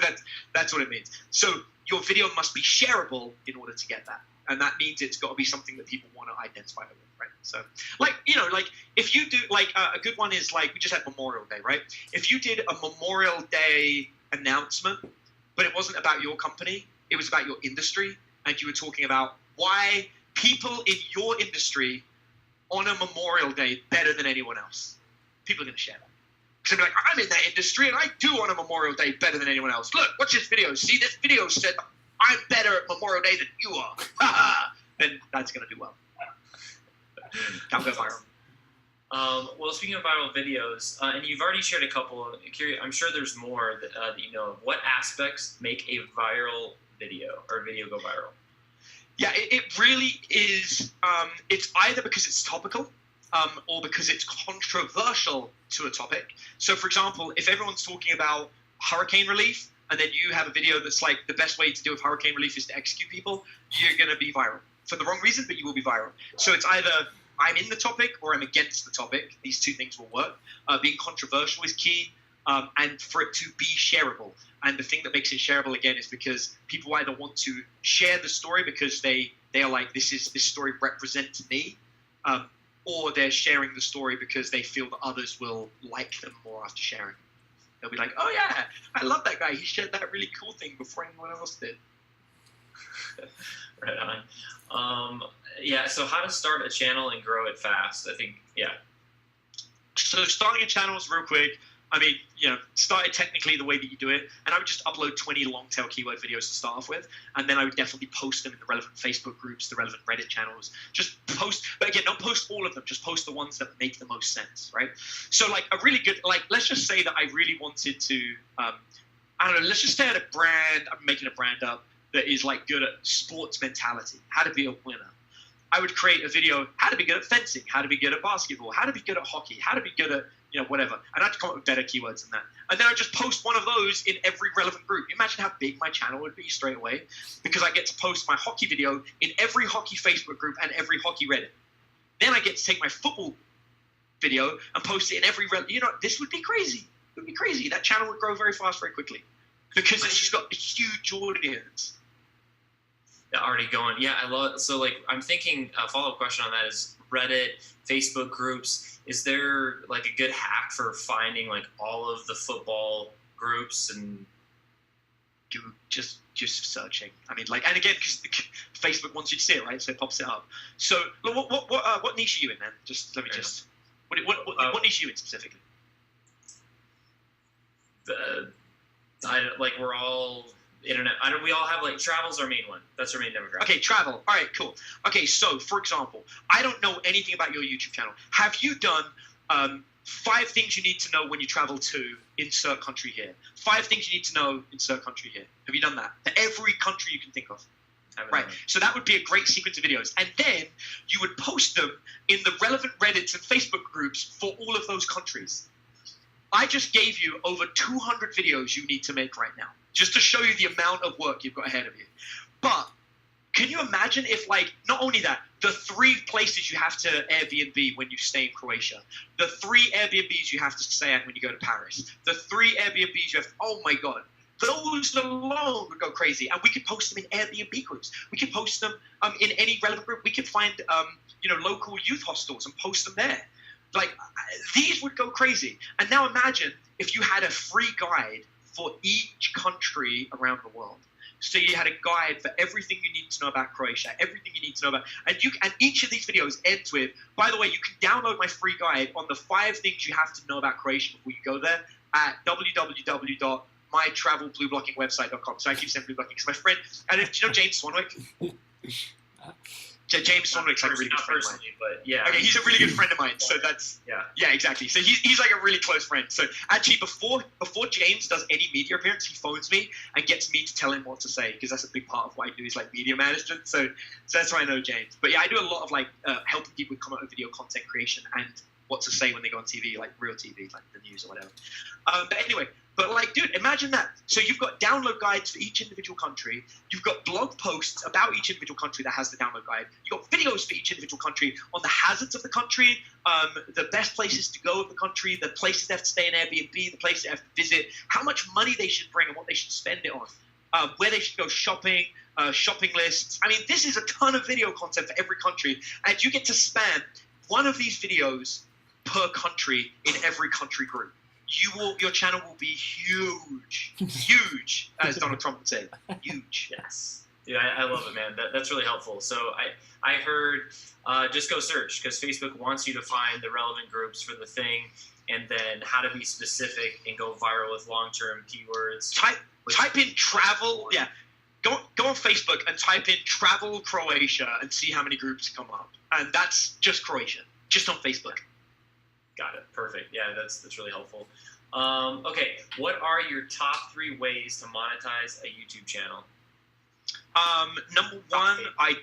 that's what it means. So your video must be shareable in order to get that. And that means it's got to be something that people want to identify with, right? So, like if you do, a good one is we just had Memorial Day, right? If you did a Memorial Day announcement, but it wasn't about your company, it was about your industry, and you were talking about why people in your industry honor Memorial Day better than anyone else. People are going to share that. Because they'll be like, I'm in that industry, and I do honor Memorial Day better than anyone else. Look, watch this video. See, this video said I'm better at Memorial Day than you are. Then that's going to do well. That'll go viral. Well, speaking of viral videos, and you've already shared a couple, I'm sure there's more that you know of. What aspects make a viral video or video go viral? Yeah, it really is. It's either because it's topical or because it's controversial to a topic. So, for example, if everyone's talking about hurricane relief, and then you have a video that's like the best way to deal with hurricane relief is to execute people, you're going to be viral. For the wrong reason, but you will be viral. So it's either I'm in the topic or I'm against the topic. These two things will work. Being controversial is key, and for it to be shareable. And the thing that makes it shareable, again, is because people either want to share the story because they are like, this story represents me, or they're sharing the story because they feel that others will like them more after sharing. They'll be like, oh yeah, I love that guy. He shared that really cool thing before anyone else did. Right on. Yeah, so how to start a channel and grow it fast, I think, yeah. So starting a channel is real quick. I mean, start it technically the way that you do it, and I would just upload 20 long-tail keyword videos to start off with, and then I would definitely post them in the relevant Facebook groups, the relevant Reddit channels. Just post, but again, don't post all of them. Just post the ones that make the most sense, right? So, a really good, let's just say that I really wanted to, I don't know, let's just say at a brand, I'm making a brand up that is good at sports mentality, how to be a winner. I would create a video, how to be good at fencing, how to be good at basketball, how to be good at hockey, how to be good at, whatever. And I'd come up with better keywords than that. And then I'd just post one of those in every relevant group. Imagine how big my channel would be straight away, because I get to post my hockey video in every hockey Facebook group and every hockey Reddit. Then I get to take my football video and post it in every this would be crazy. It would be crazy. That channel would grow very fast, very quickly. because it's just got a huge audience. Already going. Yeah, I love. So like, I'm thinking a follow-up question on that is Reddit, Facebook groups. Is there like a good hack for finding like all of the football groups and Just searching. I mean, like, and again, because Facebook wants you to see it, right? So it pops it up. So what niche are you in, man? Just let me just. What niche are you in specifically? we're all internet. We all have like travel's our main one. That's our main demographic. Okay, travel. All right, cool. Okay, so for example, I don't know anything about your YouTube channel. Have you done 5 things you need to know when you travel to insert country here? 5 things you need to know insert country here. Have you done that? For every country you can think of. Right. So that would be a great sequence of videos. And then you would post them in the relevant Reddits and Facebook groups for all of those countries. I just gave you over 200 videos you need to make right now, just to show you the amount of work you've got ahead of you. But can you imagine if, like, not only that, the 3 places you have to Airbnb when you stay in Croatia, the 3 Airbnbs you have to stay at when you go to Paris, the 3 Airbnbs you have, oh my God, those alone would go crazy. And we could post them in Airbnb groups. We could post them in any relevant group. We could find, local youth hostels and post them there. Like, these would go crazy. And now imagine if you had a free guide for each country around the world. So you had a guide for everything you need to know about Croatia, everything you need to know about, and each of these videos ends with, by the way, you can download my free guide on the 5 things you have to know about Croatia before you go there at www.mytravelblueblockingwebsite.com. So I keep saying blue blocking because my friend, do you know James Swanwick? James Swanwick's like a really good friend of mine. But yeah. Okay, he's a really good friend of mine. So that's yeah, exactly. So he's like a really close friend. So actually, before James does any media appearance, he phones me and gets me to tell him what to say, because that's a big part of what I do is like media management. So that's why I know James. But yeah, I do a lot of like helping people come up with video content creation and what to say when they go on TV, like real TV, like the news or whatever. But anyway. But like, dude, imagine that. So you've got download guides for each individual country. You've got blog posts about each individual country that has the download guide. You've got videos for each individual country on the hazards of the country, the best places to go of the country, the places they have to stay in Airbnb, the places they have to visit, how much money they should bring and what they should spend it on, where they should go shopping, shopping lists. I mean, this is a ton of video content for every country. And you get to spam one of these videos per country in every country group. Your channel will be huge, as Donald Trump would say, huge. Yes. Yeah, I love it, man. That's really helpful. So I heard just go search, because Facebook wants you to find the relevant groups for the thing, and then how to be specific and go viral with long-term keywords. Type in travel. Yeah, go on Facebook and type in travel Croatia and see how many groups come up. And that's just Croatia, just on Facebook. Got it. Perfect. Yeah, that's really helpful. Okay, what are your top 3 ways to monetize a YouTube channel? Number 1, I've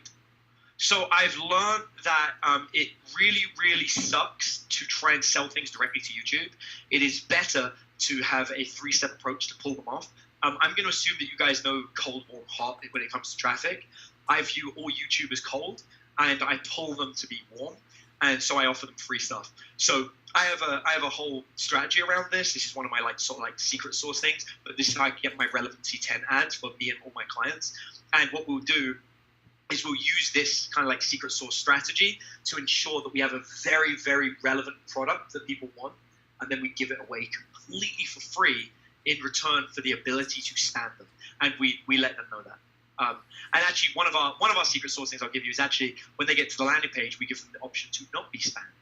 learned that it really sucks to try and sell things directly to YouTube. It is better to have a 3-step approach to pull them off. I'm going to assume that you guys know cold, warm, hot when it comes to traffic. I view all YouTube as cold, and I pull them to be warm. And so I offer them free stuff. So I have a whole strategy around this. This is one of my secret sauce things. But this is how I get my relevancy 10 ads for me and all my clients. And what we'll do is we'll use this kind of like secret sauce strategy to ensure that we have a very, very relevant product that people want, and then we give it away completely for free in return for the ability to spam them. And we let them know that. And actually, one of our secret sauce things I'll give you is actually when they get to the landing page, we give them the option to not be spammed.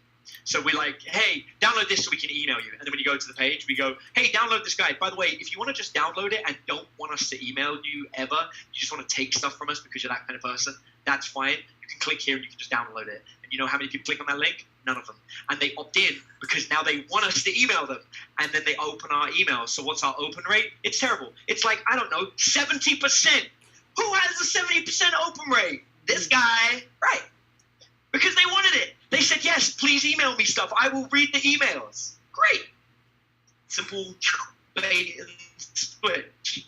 So we're like, hey, download this so we can email you. And then when you go to the page, we go, hey, download this guide. By the way, if you want to just download it and don't want us to email you ever, you just want to take stuff from us because you're that kind of person, that's fine. You can click here and you can just download it. And you know how many people click on that link? None of them. And they opt in because now they want us to email them. And then they open our emails. So what's our open rate? It's terrible. It's like, I don't know, 70%. Who has a 70% open rate? This guy. Right. Because they wanted it. They said, yes, please email me stuff. I will read the emails. Great. Simple bait and switch.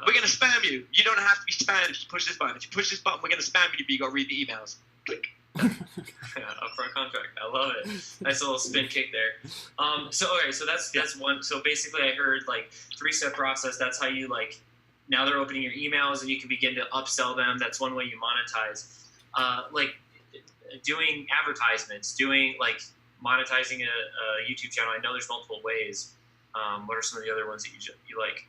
We're going to spam you. You don't have to be spammed if you push this button. If you push this button, we're going to spam you, but you got to read the emails. Click. Upfront contract. I love it. Nice little spin kick there. So that's one. So basically, I heard like 3-step process. That's how you like. Now they're opening your emails, and you can begin to upsell them. That's one way you monetize. Like doing advertisements, doing like monetizing a YouTube channel. I know there's multiple ways. What are some of the other ones that you like?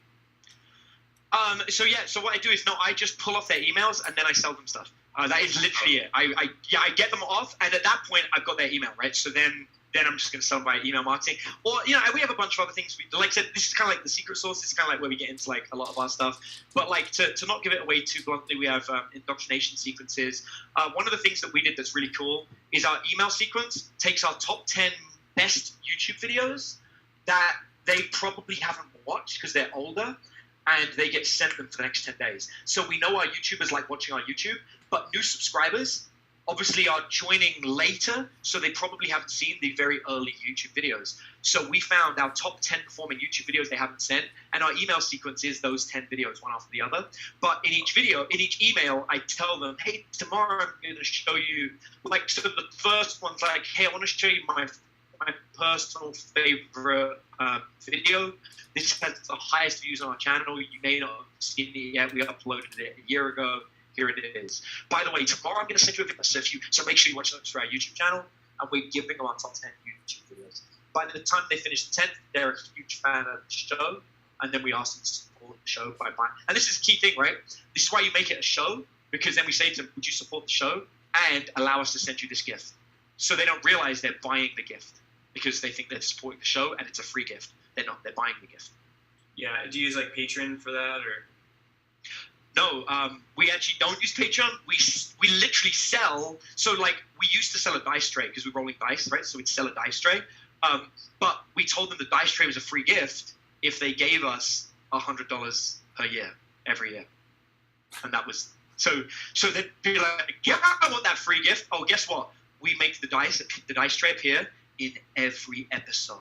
So what I do is I just pull off their emails and then I sell them stuff. That is literally it. I get them off, and at that point I've got their email, right? So then I'm just going to sell them by email marketing. Or we have a bunch of other things. Like I said, this is kind of like the secret sauce. This is kind of like where we get into like a lot of our stuff. But like to not give it away too bluntly, we have indoctrination sequences. One of the things that we did that's really cool is our email sequence takes our top 10 best YouTube videos that they probably haven't watched because they're older, and they get sent them for the next 10 days. So we know our YouTubers like watching our YouTube, but new subscribers obviously are joining later, so they probably haven't seen the very early YouTube videos. So we found our top 10 performing YouTube videos they haven't sent, and our email sequence is those 10 videos, one after the other. But in each email, I tell them, hey, tomorrow I'm going to show you, like, so the first one's like, hey, I want to show you my personal favorite video. This has the highest views on our channel. You may not have seen it yet. We uploaded it a year ago. Here it is. By the way, tomorrow I'm going to send you a video. So make sure you watch those for our YouTube channel, and we're giving them our top 10 YouTube videos. By the time they finish the 10th, they're a huge fan of the show, and then we ask them to support the show by buying. And this is the key thing, right? This is why you make it a show, because then we say to them, would you support the show and allow us to send you this gift? So they don't realize they're buying the gift because they think they're supporting the show and it's a free gift. They're not. They're buying the gift. Yeah. Do you use like Patreon for that, or? No, we actually don't use Patreon. We literally sell. So like we used to sell a dice tray because we're rolling dice, right? So we'd sell a dice tray. But we told them the dice tray was a free gift if they gave us $100 per year, every year. And that was so they'd be like, yeah, I want that free gift. Oh, guess what? We make the dice tray appear in every episode.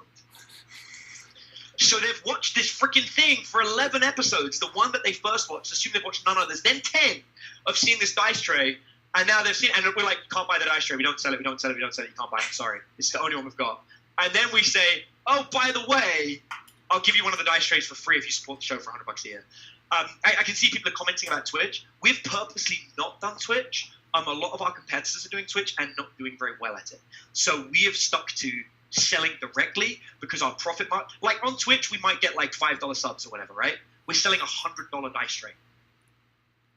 So they've watched this freaking thing for 11 episodes. The one that they first watched, assume they've watched none others. Then 10 of seeing this dice tray, and now they've seen, and we're like, can't buy the dice tray. We don't sell it. You can't buy it. Sorry, it's the only one we've got. And then we say, oh, by the way, I'll give you one of the dice trays for free if you support the show for $100 a year. I can see people are commenting about Twitch. We've purposely not done Twitch. A lot of our competitors are doing Twitch and not doing very well at it. So we have stuck to selling directly because our profit margin, like on Twitch, we might get like $5 subs or whatever, right? We're selling $100 dice tray.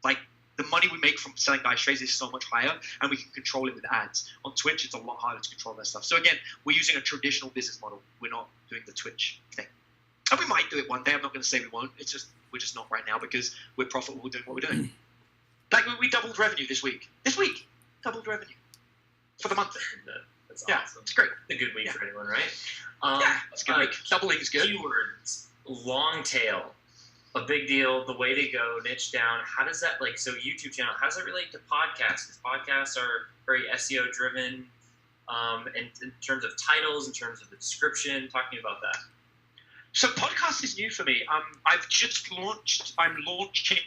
Like the money we make from selling dice trays is so much higher, and we can control it with ads. On Twitch, it's a lot harder to control that stuff. So again, we're using a traditional business model. We're not doing the Twitch thing. And we might do it one day. I'm not going to say we won't. It's just we're just not right now because we're profitable doing what we're doing. Like we doubled revenue this week. Doubled revenue for the month. That's yeah, awesome. It's great. A good week for anyone, right? Yeah, it's good. Doubling is good. Keywords, long tail, a big deal, the way to go, niche down. How does that, like, so YouTube channel, how does that relate to podcasts? Because podcasts are very SEO driven, in terms of titles, in terms of the description. Talk to me about that. So podcast is new for me. I've just launched. I'm launching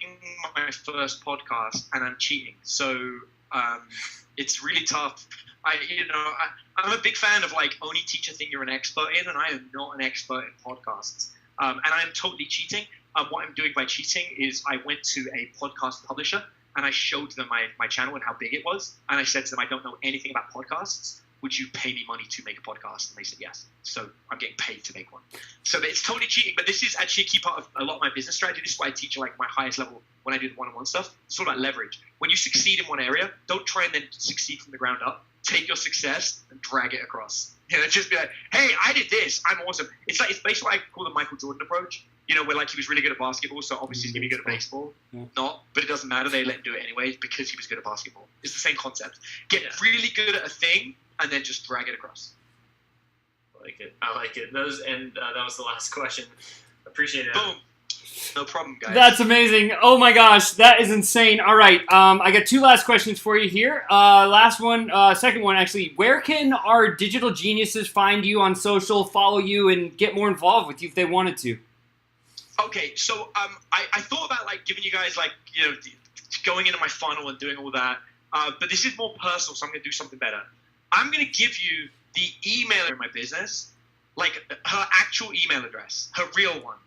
my first podcast, and I'm cheating. So it's really tough. I'm a big fan of like only teach a thing you're an expert in, and I am not an expert in podcasts. And I'm totally cheating. What I'm doing by cheating is I went to a podcast publisher and I showed them my channel and how big it was. And I said to them, I don't know anything about podcasts. Would you pay me money to make a podcast? And they said yes. So I'm getting paid to make one. So it's totally cheating, but this is actually a key part of a lot of my business strategy. This is why I teach like my highest level when I do the one-on-one stuff. It's all about leverage. When you succeed in one area, don't try and then succeed from the ground up. Take your success and drag it across. Just be like, hey, I did this. I'm awesome. It's basically what I call the Michael Jordan approach. Where like he was really good at basketball, so obviously he's going to be good at baseball. Yeah. Not, but it doesn't matter. They let him do it anyway because he was good at basketball. It's the same concept. Get really good at a thing and then just drag it across. I like it. That was the last question. Appreciate it. Boom. No problem, guys. That's amazing. Oh my gosh, that is insane. All right, I got two last questions for you here. Second one actually. Where can our digital geniuses find you on social, follow you, and get more involved with you if they wanted to? Okay, so I thought about like giving you guys like going into my funnel and doing all that. but this is more personal, so I'm going to do something better. I'm going to give you the email in my business, like her actual email address, her real one.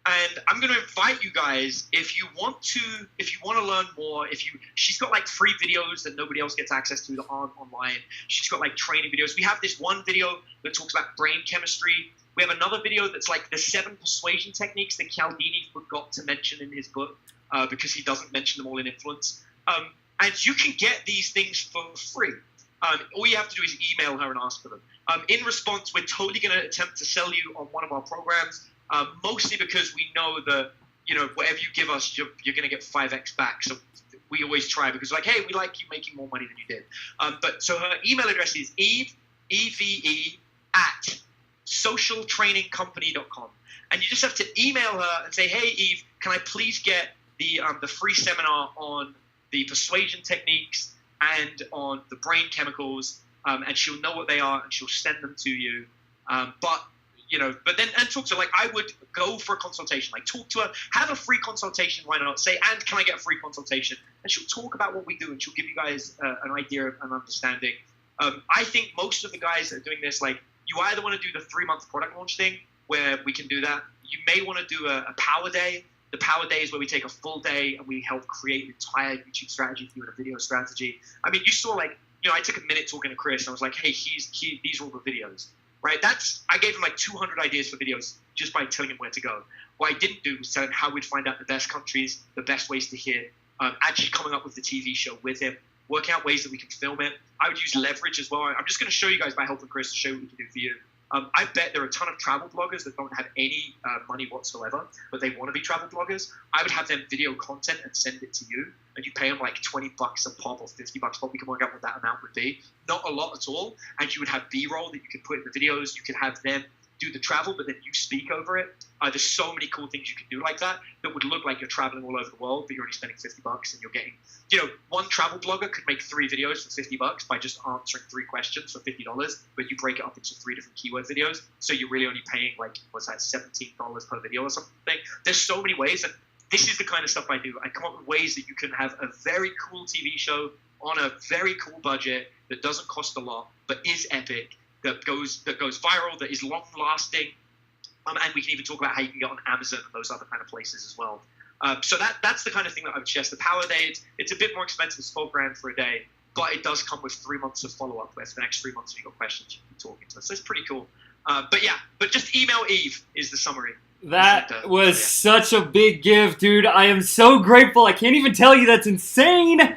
And I'm going to invite you guys, if you want to learn more, she's got like free videos that nobody else gets access to that aren't online. She's got like training videos. We have this one video that talks about brain chemistry. We have another video that's like the 7 persuasion techniques that Cialdini forgot to mention in his book because he doesn't mention them all in Influence. And you can get these things for free. All you have to do is email her and ask for them. In response, we're totally going to attempt to sell you on one of our programs. Mostly because we know that, whatever you give us, you're going to get 5x back. So we always try because hey, we like you making more money than you did. But so her email address is Eve, E-V-E, at socialtrainingcompany.com. And you just have to email her and say, hey, Eve, can I please get the free seminar on the persuasion techniques and on the brain chemicals, and she'll know what they are and she'll send them to you. But then talk to her. Like, I would go for a consultation. Like, talk to her, have a free consultation. Why not? Say, and can I get a free consultation? And she'll talk about what we do, and she'll give you guys an idea of an understanding. I think most of the guys that are doing this, like, you either want to do the 3-month product launch thing, where we can do that. You may want to do a power day. The power day is where we take a full day and we help create an entire YouTube strategy for you and a video strategy. I mean, you saw, like, I took a minute talking to Chris, and I was like, hey, these are all the videos. Right, I gave him like 200 ideas for videos just by telling him where to go. What I didn't do was tell him how we'd find out the best countries, the best ways to hit, actually coming up with the TV show with him, working out ways that we can film it. I would use leverage as well. I'm just going to show you guys by helping Chris to show you what we can do for you. I bet there are a ton of travel bloggers that don't have any money whatsoever, but they want to be travel bloggers. I would have them video content and send it to you, and you pay them like $20 a pop or $50 a pop. We can work out what that amount would be. Not a lot at all. And you would have B-roll that you can put in the videos. You could have them do the travel, but then you speak over it. There's so many cool things you can do like that would look like you're traveling all over the world, but you're only spending $50 and you're getting, one travel blogger could make 3 videos for $50 by just answering 3 questions for $50, but you break it up into 3 different keyword videos. So you're really only paying $17 per video or something. There's so many ways, and this is the kind of stuff I do. I come up with ways that you can have a very cool TV show on a very cool budget that doesn't cost a lot, but is epic, that goes viral, that is long lasting. And we can even talk about how you can get on Amazon and those other kind of places as well. So that's the kind of thing that I would suggest. The power day, it's a bit more expensive. It's $12,000 for a day, but it does come with 3 months of follow-up, where for the next 3 months, if you've got questions, you can be talking to us. So it's pretty cool. But just email Eve is the summary. That was such a big gift, dude. I am so grateful. I can't even tell you. That's insane.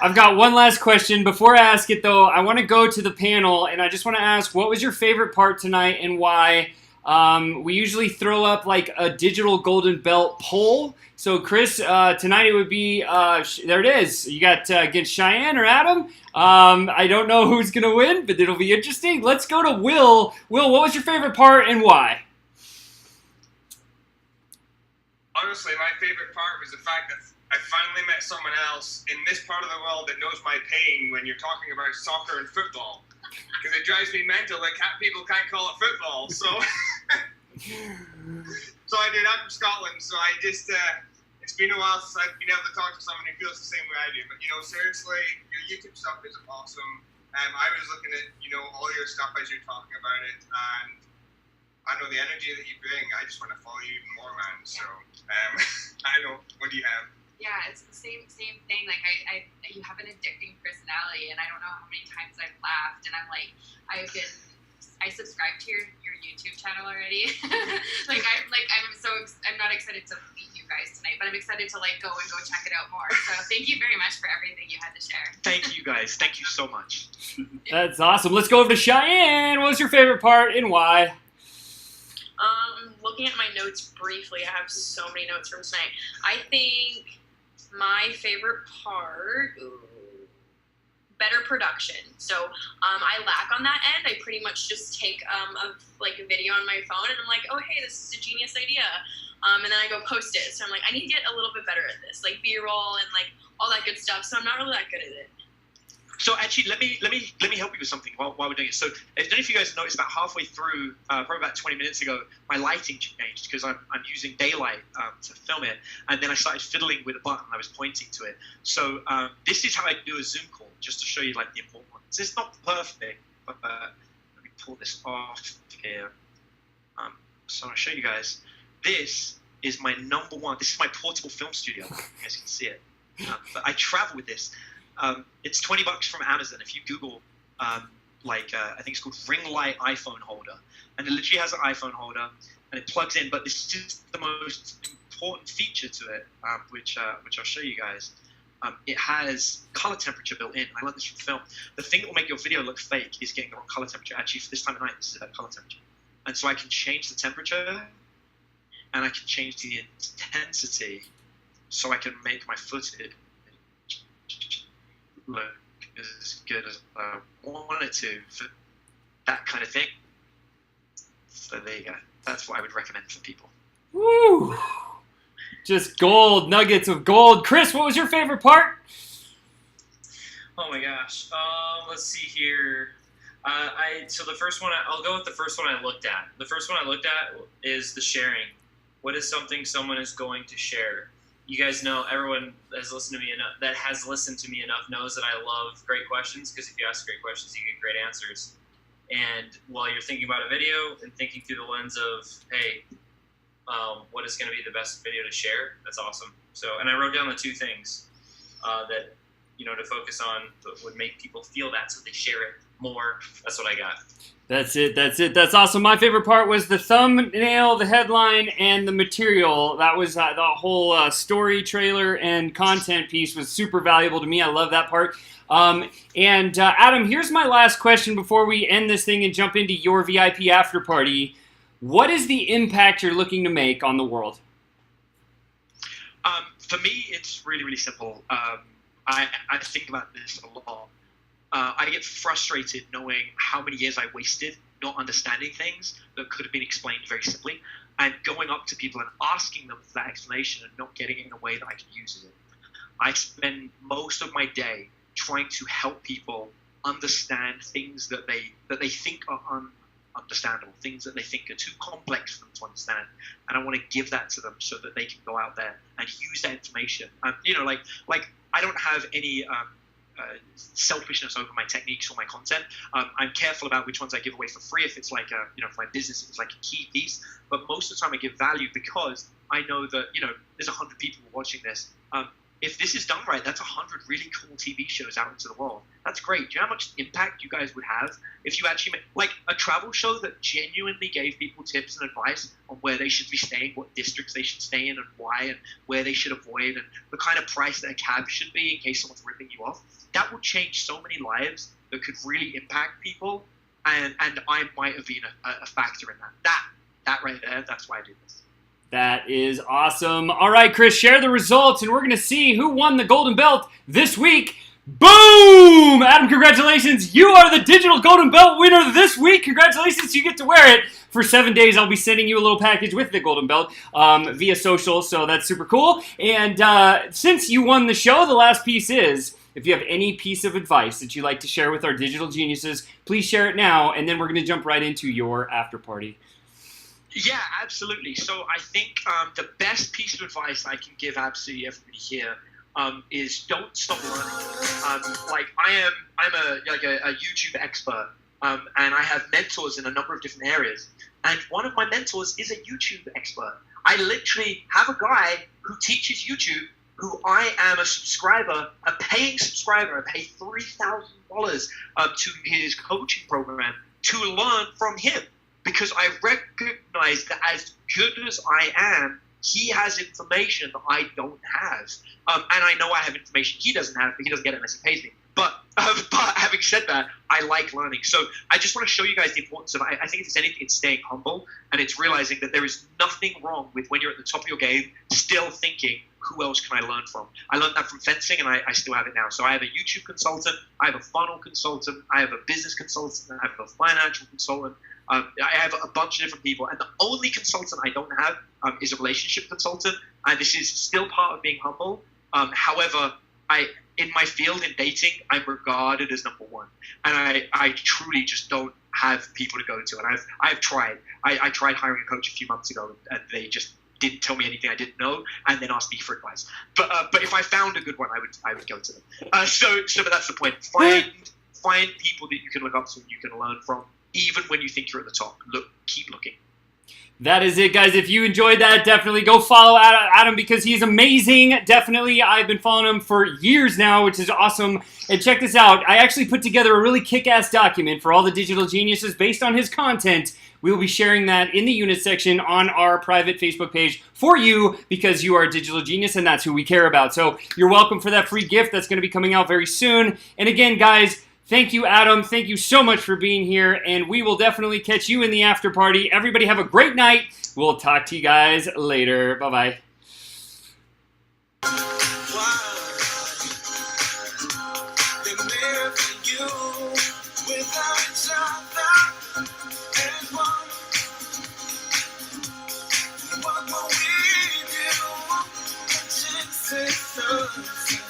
I've got one last question. Before I ask it, though, I want to go to the panel, and I just want to ask, what was your favorite part tonight and why? We usually throw up like a digital golden belt poll. So, Chris, tonight it would be, there it is. You got against Cheyenne or Adam. I don't know who's going to win, but it'll be interesting. Let's go to Will. Will, what was your favorite part and why? Honestly, my favorite part was the fact that I finally met someone else in this part of the world that knows my pain when you're talking about soccer and football. Because it drives me mental that people can't call it football. So I did. I'm from Scotland, so I just, it's been a while since I've been able to talk to someone who feels the same way I do. But, seriously, your YouTube stuff is awesome. I was looking at, all your stuff as you're talking about it, and I know the energy that you bring. I just want to follow you even more, man. So, I know. What do you have? Yeah, it's the same thing. Like you have an addicting personality, and I don't know how many times I've laughed, and I'm like, I subscribed to your YouTube channel already. I'm not excited to meet you guys tonight, but I'm excited to go check it out more. So thank you very much for everything you had to share. Thank you guys. Thank you so much. That's awesome. Let's go over to Cheyenne. What was your favorite part and why? Looking at my notes briefly, I have so many notes from tonight. I think my favorite part, better production. So I lack on that end. I pretty much just take a video on my phone, and I'm like, oh, hey, this is a genius idea. And then I go post it. So I'm like, I need to get a little bit better at this, like B-roll and all that good stuff. So I'm not really that good at it. So actually, let me help you with something while we're doing it. So I don't know if you guys noticed, about halfway through, probably about 20 minutes ago, my lighting changed because I'm using daylight to film it, and then I started fiddling with a button. I was pointing to it. So this is how I do a Zoom call, just to show you like the important ones. It's not perfect, but let me pull this off here. So I'll show you guys. This is my number one. This is my portable film studio. You guys can see it. But I travel with this. It's $20 from Amazon. If you Google, I think it's called ring light iPhone holder, and it literally has an iPhone holder, and it plugs in. But this is the most important feature to it, which I'll show you guys. It has color temperature built in. I learned this from film. The thing that will make your video look fake is getting the wrong color temperature. Actually, for this time of night, this is that color temperature, and so I can change the temperature, and I can change the intensity, so I can make my footage look as good as I want it to for that kind of thing. So there you go. That's what I would recommend for people. Woo! Just gold, nuggets of gold. Chris, what was your favorite part? Oh my gosh. Let's see here. So the first one, I'll go with the first one I looked at. The first one I looked at is the sharing. What is something someone is going to share? You guys know, everyone has listened to me enough, that has listened to me enough knows that I love great questions, because if you ask great questions, you get great answers. And while you're thinking about a video and thinking through the lens of, hey, what is going to be the best video to share? That's awesome. So, and I wrote down the two things that, to focus on that would make people feel that, so they share it more. That's what I got. That's it. That's awesome. My favorite part was the thumbnail, the headline, and the material. That was the whole story, trailer, and content piece was super valuable to me. I love that part. And Adam, here's my last question before we end this thing and jump into your VIP after party. What is the impact you're looking to make on the world? For me, it's really, really simple. I think about this a lot. I get frustrated knowing how many years I wasted not understanding things that could have been explained very simply, and going up to people and asking them for that explanation and not getting it in a way that I can use it. I spend most of my day trying to help people understand things that they think are ununderstandable, things that they think are too complex for them to understand, and I want to give that to them so that they can go out there and use that information. Like I don't have any selfishness over my techniques or my content. I'm careful about which ones I give away for free. If it's like for my business, it's like a key piece. But most of the time I give value because I know that, there's 100 people watching this. If this is done right, that's 100 really cool TV shows out into the world. That's great. Do you know how much impact you guys would have if you actually made, like, a travel show that genuinely gave people tips and advice on where they should be staying, what districts they should stay in and why, and where they should avoid, and the kind of price that a cab should be in case someone's ripping you off? That would change so many lives that could really impact people, and I might have been a factor in that. That right there, that's why I do this. That is awesome. All right, Chris, share the results, and we're going to see who won the Golden Belt this week. Boom! Adam, congratulations. You are the Digital Golden Belt winner this week. Congratulations. You get to wear it for 7 days. I'll be sending you a little package with the Golden Belt via social, so that's super cool. And since you won the show, the last piece is, if you have any piece of advice that you'd like to share with our digital geniuses, please share it now, and then we're going to jump right into your after party. Yeah, absolutely. So I think the best piece of advice I can give absolutely everybody here is don't stop learning. I'm a YouTube expert, and I have mentors in a number of different areas. And one of my mentors is a YouTube expert. I literally have a guy who teaches YouTube, who I am a subscriber, a paying subscriber. I pay $3,000 to his coaching program to learn from him, because I recognize that as good as I am, he has information that I don't have. And I know I have information he doesn't have, but he doesn't get it unless he pays me. But having said that, I like learning. So I just want to show you guys the importance of, I think if there's anything, it's staying humble, and it's realizing that there is nothing wrong with, when you're at the top of your game, still thinking, who else can I learn from? I learned that from fencing, and I still have it now. So I have a YouTube consultant, I have a funnel consultant, I have a business consultant, I have a financial consultant. I have a bunch of different people, and the only consultant I don't have is a relationship consultant, and this is still part of being humble. However, in my field in dating, I'm regarded as number one, and I truly just don't have people to go to. And I've tried. I tried hiring a coach a few months ago, and they just didn't tell me anything I didn't know, and then asked me for advice. But if I found a good one, I would go to them. But that's the point. Find people that you can look up to and you can learn from, even when you think you're at the top. Keep looking. That is it, guys. If you enjoyed that, definitely go follow Adam because he's amazing. Definitely, I've been following him for years now, which is awesome. And check this out. I actually put together a really kick-ass document for all the digital geniuses based on his content. We will be sharing that in the unit section on our private Facebook page for you because you are a digital genius and that's who we care about. So you're welcome for that free gift that's going to be coming out very soon. And again, guys, thank you, Adam. Thank you so much for being here, and we will definitely catch you in the after party. Everybody have a great night. We'll talk to you guys later. Bye-bye. What will we do?